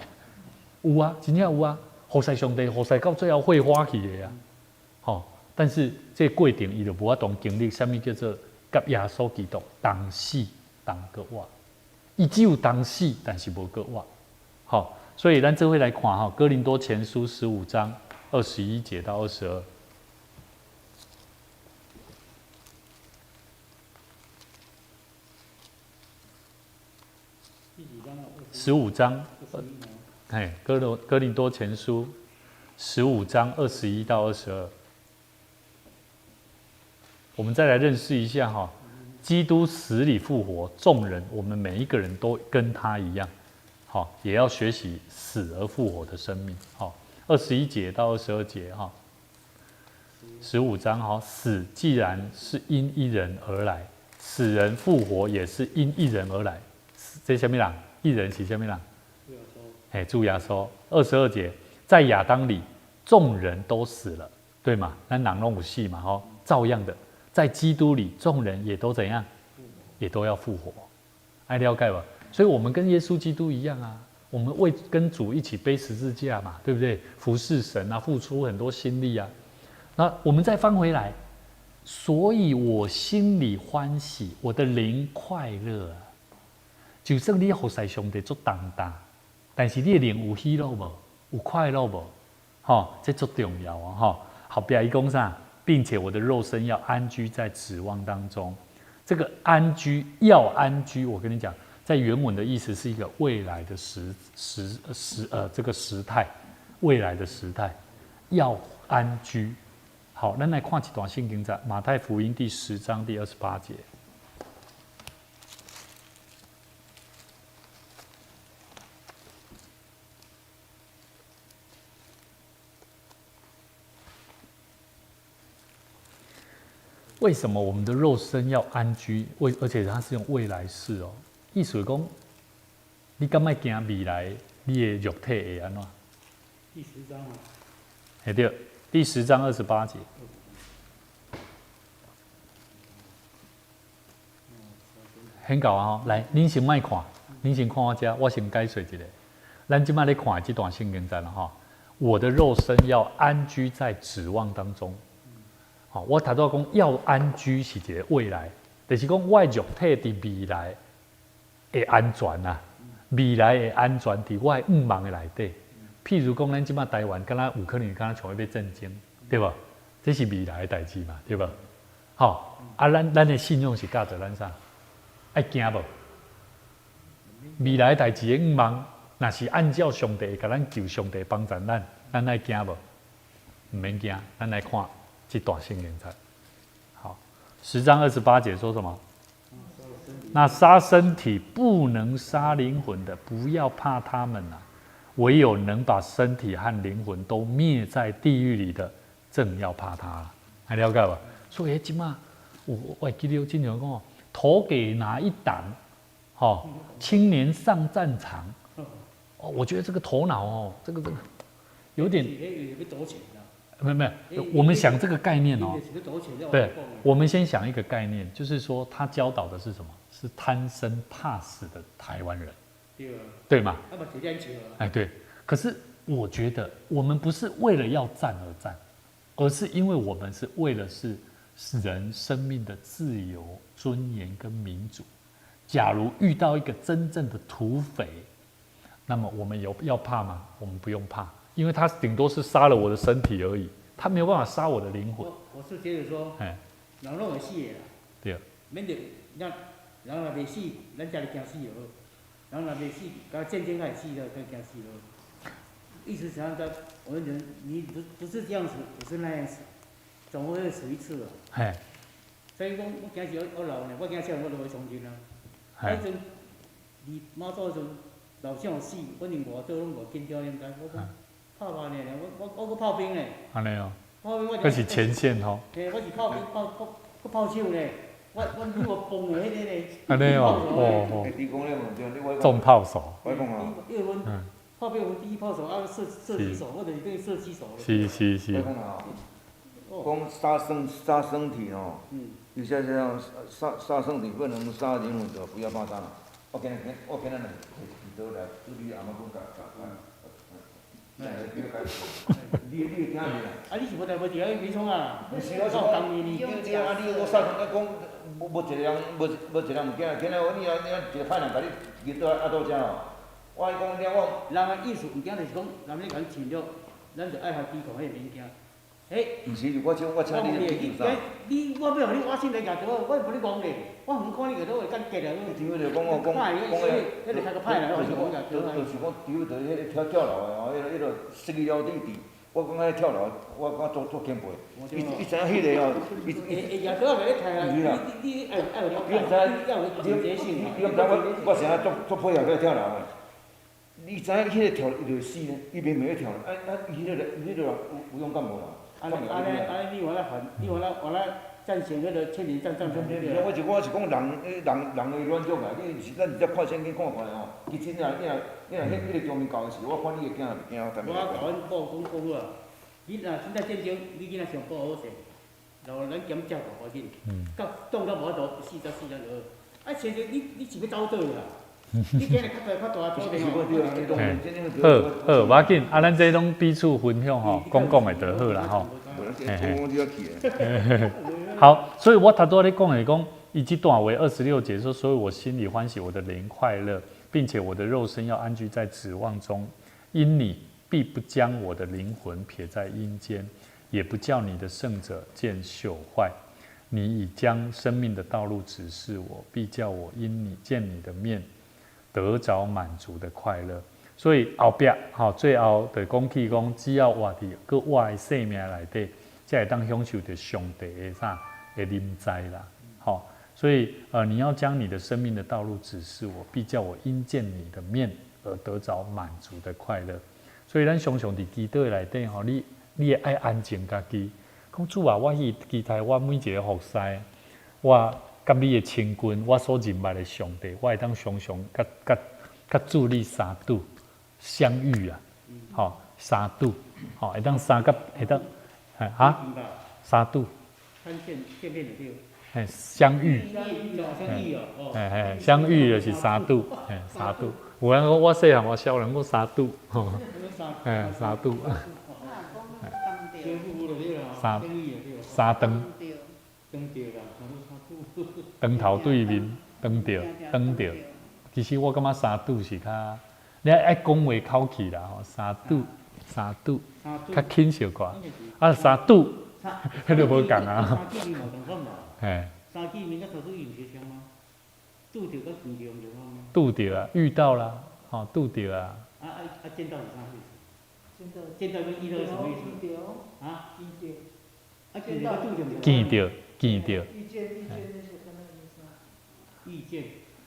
有啊，真正有啊，服侍上帝，服侍到最后会花去的啊。好，但是这过程伊就无法当经历什么叫做甲耶稣基督同死同个活。伊只有同死，但是无个活。好，所以咱这回来看哈，《哥林多前书》15章21节到22。15章，哥林多前书15章21到22，我们再来认识一下哈，基督死里复活，众人我们每一个人都跟他一样，好，也要学习死而复活的生命。好，21节到22节哈，15章哈，死既然是因一人而来，死人复活也是因一人而来，这什么人？一人是什么人？主耶稣。22节，在亚当里，众人都死了，对吗？咱人拢有死嘛，吼，照样的，在基督里，众人也都怎样？也都要复活。爱了解吧？所以我们跟耶稣基督一样啊，我们跟主一起背十字架嘛，对不对？服侍神啊，付出很多心力啊。那我们再翻回来，所以我心里欢喜，我的灵快乐啊。就算你服侍上帝足重担，但是你的灵有喜乐无？有快乐无？吼，这足重要啊！吼，后边伊讲啥？并且我的肉身要安居在指望当中。这个安居要安居，我跟你讲，在原文的意思是一个未来的这个时态，未来的时态要安居。好，咱来看一段圣经在马太福音第10章第28节。为什么我们的肉身要安居？而且它是用未来式哦，意思是讲，你敢卖惊未来你的肉体会安怎？第10章嘛。对，第10章28节。很搞啊！来，恁先卖看，恁先看我这，我先解说一下。咱今麦咧看这段圣经在了哈，我的肉身要安居在指望当中。好，我头先讲要安居是一个未来，就是讲我的肉体伫未来会安全啊，未来会安全伫我的愿望的内底。譬如讲，咱即马台湾，敢若有可能敢若像要战争，对无？这是未来的代志嘛，对无？好，啊，咱的信用是教着咱啥？爱惊无？未来的代志的愿望，若是按照上帝甲咱求上帝帮助咱爱惊无？唔免惊，咱来看。这段圣经在好，10章28节说什么？那杀身体不能杀灵魂的，不要怕他们啊。唯有能把身体和灵魂都灭在地狱里的，正要怕他了。还了解吧？所以今嘛，我记得经常讲，头给哪一档，青年上战场。我觉得这个头脑这个有点，没有，我们想这个概念对，我们先想一个概念，就是说他教导的是什么？是贪生怕死的台湾人，对吗？哎，对。可是我觉得我们不是为了要战而战，而是因为我们是为了是人生命的自由、尊严跟民主。假如遇到一个真正的土匪，那么我们要怕吗？我们不用怕，因为他顶多是杀了我的身体而已，他没有办法杀我的灵魂。我是觉得说，人拢会死的啦，对，免得人若未死，咱家己惊死了；人若未死，甲渐渐开始死了，更惊死了。意思想说，我们人你不是这样子，不是那样子，总会死一次的。所以讲，我惊死我老呢，我惊死我就会从军啊。迄阵你妈祖迄阵老想死，反正外岛拢无紧张应该，我讲炮兵呢，我个炮兵呢。安尼哦。炮兵我。那是前线吼。嘿，我是炮兵，炮手呢。我比我崩的迄个呢。安尼哦，重炮手。因为阮炮兵阮第一炮手啊，射击手，我就是对射击手。是。讲杀身体哦。你像杀身体不能杀灵魂的，不要怕他了。我今日两个几刀来，你阿妈讲你听没啦？你是无代无志啊？你冲啊！不是，我是讲你杀人讲无一个人物件，今日你一个歹人甲你入倒倒遮哦。我讲了，人的意思物件就是讲，人咧甲你穿了，咱就爱互抵抗迄个物件。毋是，我请你记住啥？我要互你挖心来夹刀，我无你讲咧，我远看你个刀会干结啊！就就讲我讲，迄个开个歹啦，我就是讲丢着迄个跳楼的吼，迄个失去了理智。我讲迄跳楼，我讲做警备。伊知影迄个哦，会夹刀来咧开啊！你爱有了解，你要有警觉性。你毋知我是安做配合去跳楼的。你知影迄个跳伊就死呢，伊明明去跳，伊迄个有勇敢无啦？安尼，你原来战前迄个千年战争，我是讲人的乱种啊！咱是只看圣经看看吼，其实你若迄个中面教的是，我看你个囝也袂惊。我甲阮某讲啊，你若现在战争，你囡仔上保好势，然后咱减照顾要紧，到冻到无法度，死就好。啊，现在你是要走倒啦？你今日较大做点好，无要紧，咱这拢彼此分享吼，讲的就好啦吼。好，所以我头拄咧讲的讲，伊即段为26节说，所以我心里欢喜，我的灵快乐，并且我的肉身要安居在指望中，因你必不将我的灵魂撇在阴间，也不叫你的圣者见朽坏。你已将生命的道路指示我，必叫我因你见你的面，得着满足的快乐。所以后壁最后就讲起讲，只要活伫个我的生命内底，才会当享受着上帝的啥的临在啦。所以你要将你的生命的道路指示我，必叫我因见你的面而得着满足的快乐。所以咱常常伫基督内底你会爱安静家己。讲主啊，我去期待我每一个服侍，我甲你的亲近，我所认捌的上帝，我会当常常甲主你相拄相遇啊，相拄，会当相甲会当相拄，见面就对。相遇，相遇就是相拄，相拄。有人讲我细汉我少年我相拄，相拄。三顿，顿头对面，顿着。其实我感觉三顿是较，你爱讲话口气啦吼，三顿，较轻小寡。三顿，迄就无共啊。三句名甲头拄用是像吗？拄着甲遇着用就好吗？拄着啊，遇到啦，拄着啊。见到是啥意思？见到跟遇到是什么意思？啊？见到。见到。遇见。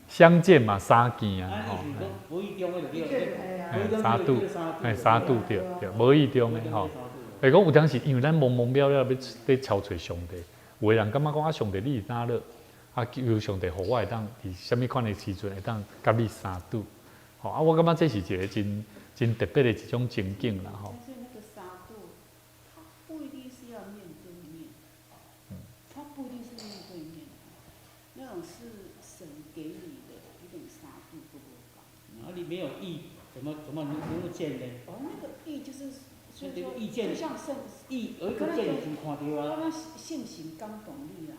相见嘛，三见啊，吼。啊，意思讲无意中的就对，三度，三度对，无意中的吼。会讲有当时，因为咱懵懵了了要超找上帝，有个人感觉讲啊，上帝你哪了？啊，求上帝，互我会当伫什么款的时阵会当甲你三度。吼啊，我感觉这是一个真特别的一种情景啦，吼。但是那个杀度，它不一定是要面对面，它不一定是面对面，那种是神给你的一种杀度不够高。然后你没有意，怎么能够见呢？哦，那个意就是，所以说，意见就像圣意，有一个见已经看到啊。刚刚现行刚懂力啊，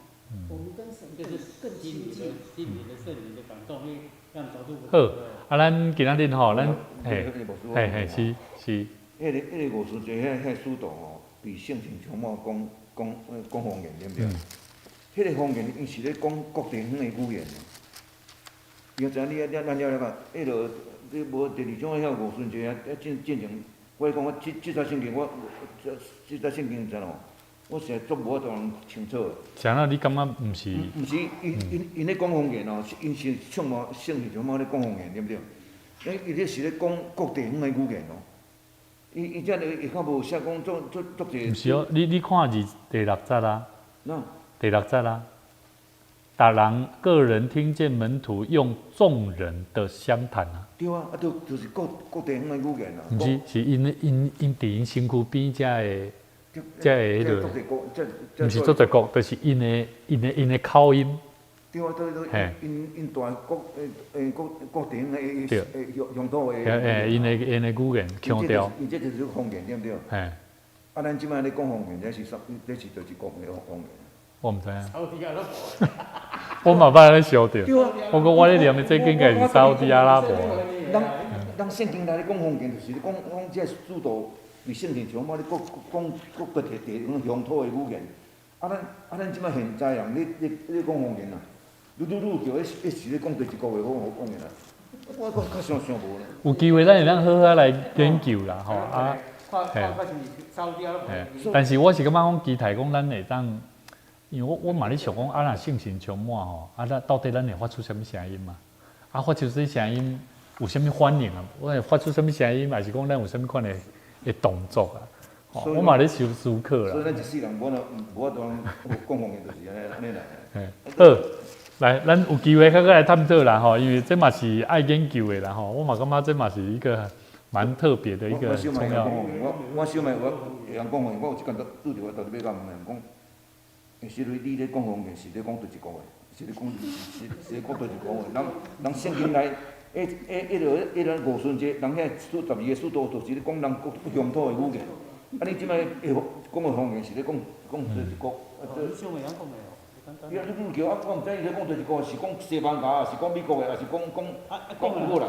我们跟神更亲近。心里的圣灵的感动，会让角度不好，啊，咱今仔日吼，咱嘿是。迄个五旬节迄使徒吼，比圣经充满讲方言，对不对？迄个方言，伊是咧讲各地方的语言。你知影咱了解，迄落你无第二种遐五旬节进前，我讲我即则圣经即则圣经怎咯？我实在做无法度清楚的。啥那你感觉毋是？毋是，因咧讲方言哦，因是充满圣经充满咧讲方言，对不对？伊咧是咧讲各地方的语言哦。伊遮会较无写讲足侪。毋是哦，你看第6节啊。喏。第6节啊。个人听见门徒用众人的相谈啊。对啊，就是各地方的语言啊。毋是，是因伫因身躯边遮个迄落。毋是足侪国，就是因的口音。对啊，对，因大各地方的用土的。因的语言腔调。伊这就是方言，对不对？嘿。啊，咱即摆咧讲方言，这是就是国的方言。我毋知影。我嘛捌咧晓着。不过我咧念的这应该是沙烏地阿拉伯。咱圣经内咧讲方言，就是讲这主导为圣经上，我咧讲各地乡土的语言。咱即摆现在人咧讲方言啊，愈叫一时咧讲第一国的方言啦。我较想无咧。有机会咱会当好好来研究啦，吼啊。但是我是感觉讲期待讲咱会当。因为我嘛咧想讲，啊，若圣神充满吼，啊，到底咱会发出什么声音嘛？啊，发出这声音有啥物反应啊？我会发出什么声音，还是讲咱有啥物款的动作啊？我嘛咧思考啦。所以咱一世人无法度讲方言，就是安尼来。好，来，咱有机会较来探讨啦吼，因为这嘛是爱研究的啦吼，我嘛感觉这嘛是一个蛮特别的一个重要。我想卖我人讲方言，我有一间拄着我到底要甲问人讲。是你咧讲方言，是咧讲对一国的，是咧讲对一国的。人圣经内，迄个五旬节，人遐12个使徒就是咧讲人各乡土的语言。啊，你即摆讲的方言是咧讲对一国。你叫我毋知伊咧讲对一国，是讲西班牙，是讲美国的，还是讲荷兰？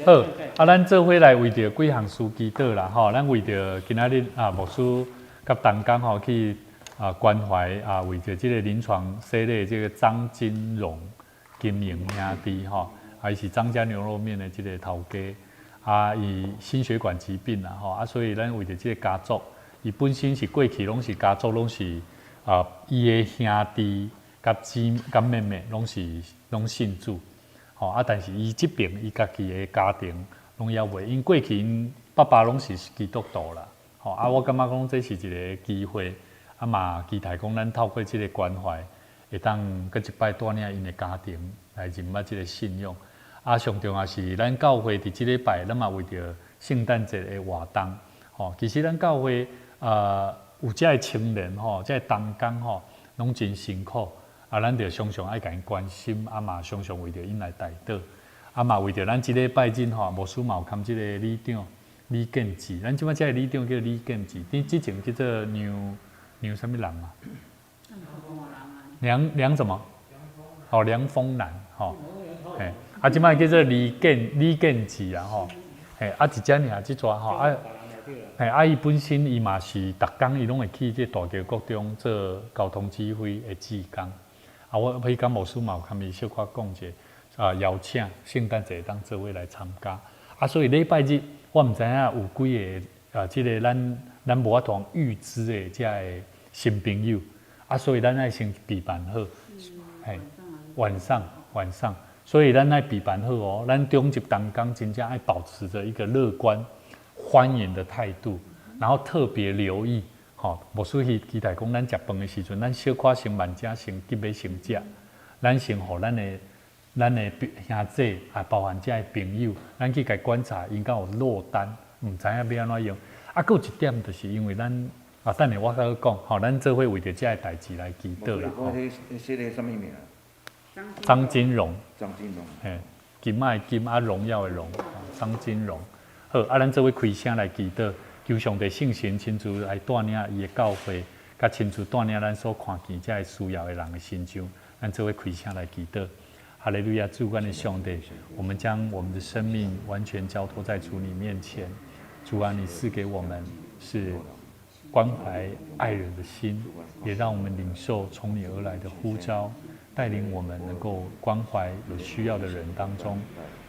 好，啊，咱做伙来为着几项事祈祷啦，吼，咱为着今仔日牧师甲同工吼去。关怀为着这个临床系列这个张金荣金营兄弟吼，伊是张家牛肉面的这个头家，伊心血管疾病啦吼，所以咱为着这个家族，伊本身是过去拢是家族拢是伊的兄弟甲妹妹拢信主，吼但是伊这边伊家己的家庭拢也未，因过去因爸爸拢是基督徒啦，吼我感觉讲这是一个机会。嘛，期待讲咱透过这个关怀，会当搁一摆带领因的家庭来认捌这个信仰。上重要是咱教会伫这礼拜，咱嘛为着圣诞节的活动，其实咱教会有遮个青年遮个同工拢真辛苦，咱着常常爱甲因关心，嘛常常为着因来代祷，嘛为着咱这礼拜日牧师嘛有兼这个理长李建志，咱即摆这个理长叫李建志，之前叫做牛什么人啊？梁什么？梁丰南，即摆叫做李建志啊，一只尔即撮伊本身伊嘛是逐工伊拢会去即大桥国中做交通指挥的志工，我迄间牧师嘛有甲伊小可讲者，邀请圣诞节当做伙来参加，所以礼拜日我毋知影有几个即个咱无法度预知的遮个新朋友，所以咱爱先备办好，晚上，所以咱爱比办好哦，咱中级当中真正爱保持着一个乐观、欢迎的态度，然后特别留意，无属于期待讲咱食饭的时阵，咱小可先慢食，先急要先食，咱先互咱的兄弟啊，包含遮的朋友，咱去甲观察因敢有落单，唔知影要安怎用。啊，佫有一点就是因为咱等下我再讲，咱做伙为着遮的代志来祈祷啦。写的什么名啊？张金荣。张金荣。嘿，金仔的金啊，荣耀的荣，张金荣。好，咱做伙开声来祈祷，求上帝圣神亲自来带领伊的教会，甲亲自带领咱所看见遮需要的人的心上，咱做伙开声来祈祷。哈利路亚，主观的上帝，我们将我们的生命完全交托在主你面前。主啊，你赐给我们是关怀爱人的心，也让我们领受从你而来的呼召，带领我们能够关怀有需要的人当中。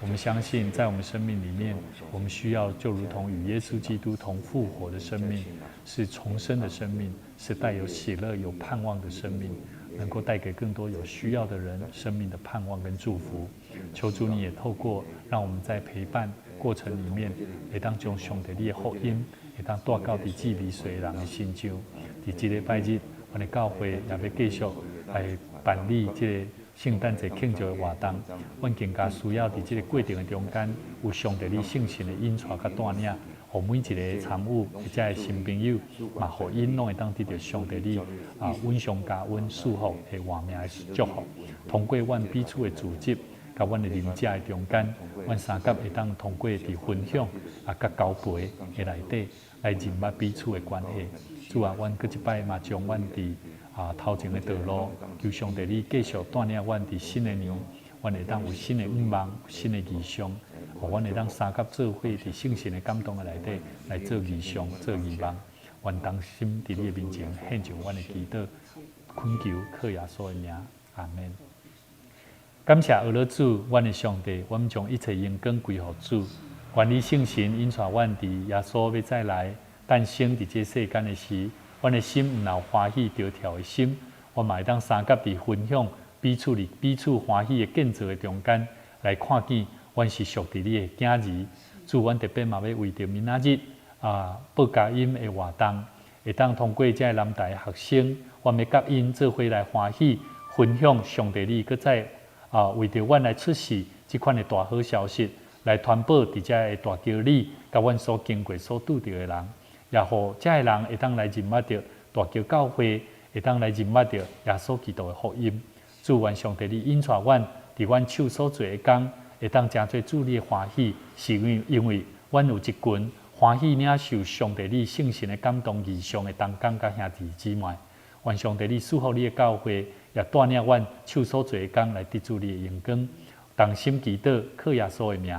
我们相信，在我们生命里面，我们需要就如同与耶稣基督同复活的生命，是重生的生命，是带有喜乐、有盼望的生命，能够带给更多有需要的人生命的盼望跟祝福。求主你也透过让我们在陪伴过程里面，会当将上帝你的福音，会当带到伫至未随人的心上。伫这个拜日，我们教会也要继续来办理这个圣诞节庆祝的活动。阮更加需要伫这个过程的中间，有上帝你圣神的引带甲带领，互每一个参与或者的新朋友，嘛，互因拢会当得到上帝你温上加温祝福的画面的祝福。通过阮彼此的组织。甲阮的邻家的中间，阮三甲会当通过伫分享甲交陪的内底来认捌彼此的关系。主啊，阮搁一摆嘛将阮伫头前的道路，求上帝你继续带领阮伫新的年，阮会当有新的愿望、新的意向，互阮会当三甲做伙伫圣神的感动的内底来做意向、做愿望。愿当心伫你的面前献上阮的祈祷，恳求靠耶稣的名，阿门。感谢俄罗主，阮的上帝，阮将一切荣光归乎主。愿你圣神引带阮伫耶稣要再来诞生伫这世间的时，阮的心毋留欢喜得跳的心，我嘛会当三甲伫分享彼此欢喜的建造的中间，来看见阮是属伫你的囝儿。主，阮特别嘛要为着明仔日报佳音的活动，会当通过这南台学生，阮要甲因做伙来欢喜分享上帝你搁再。为着阮来出示即款的大好消息，来传播伫遮的大教理，甲阮所经过、所拄着的人，也互遮的人会当来认捌着大教教会，会当来认捌着耶稣基督的福音。主愿上帝你引带阮伫阮手所做的工，会当真做主你的欢喜，是因为阮有一群欢喜领受上帝你圣神的感动异象的同工甲兄弟姊妹。愿上帝你祝福你的教会。也带领阮手所做的工来得主你的荣光，同心祈祷，靠耶稣的名，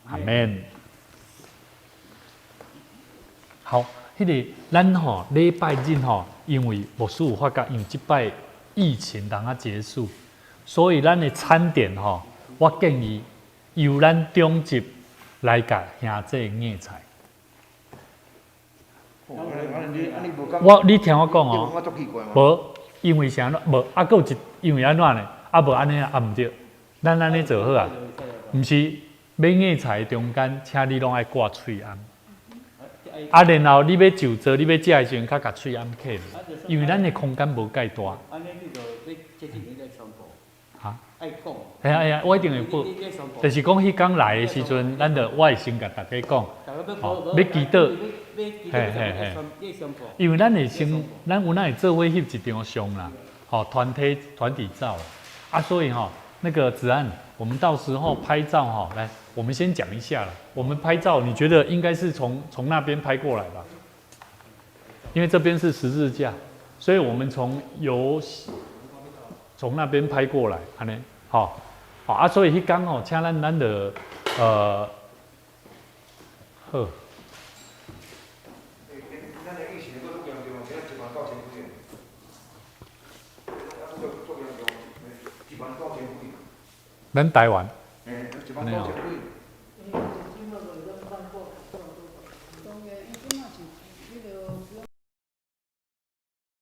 阿门。好，咱礼拜日因为牧师有发觉，因为即摆疫情刚刚结束，所以咱的餐点我建议由咱中级来甲兄弟硬菜。你听我讲无。因为啥？无佫有一，因为安怎呢？无安尼毋对，咱安尼做好啊。毋是要硬菜中间，请你拢爱挂喙安。然后你要就座，你要食的时阵，较甲喙安开，因为咱的空间无介大。安尼你就要接近你个宣布。哈？爱讲。哎呀，我一定会报。就是讲迄天来的时阵，我会先甲大家讲，要祈祷。因为咱会先，咱有会做伙翕一张相啦，团体照所以那个子安，我们到时候拍照来，我们先讲一下啦。我们拍照，你觉得应该是从那边拍过来吧？因为这边是十字架，所以我们从那边拍过来，安尼所以迄天请咱的好。咱台湾，一万多钱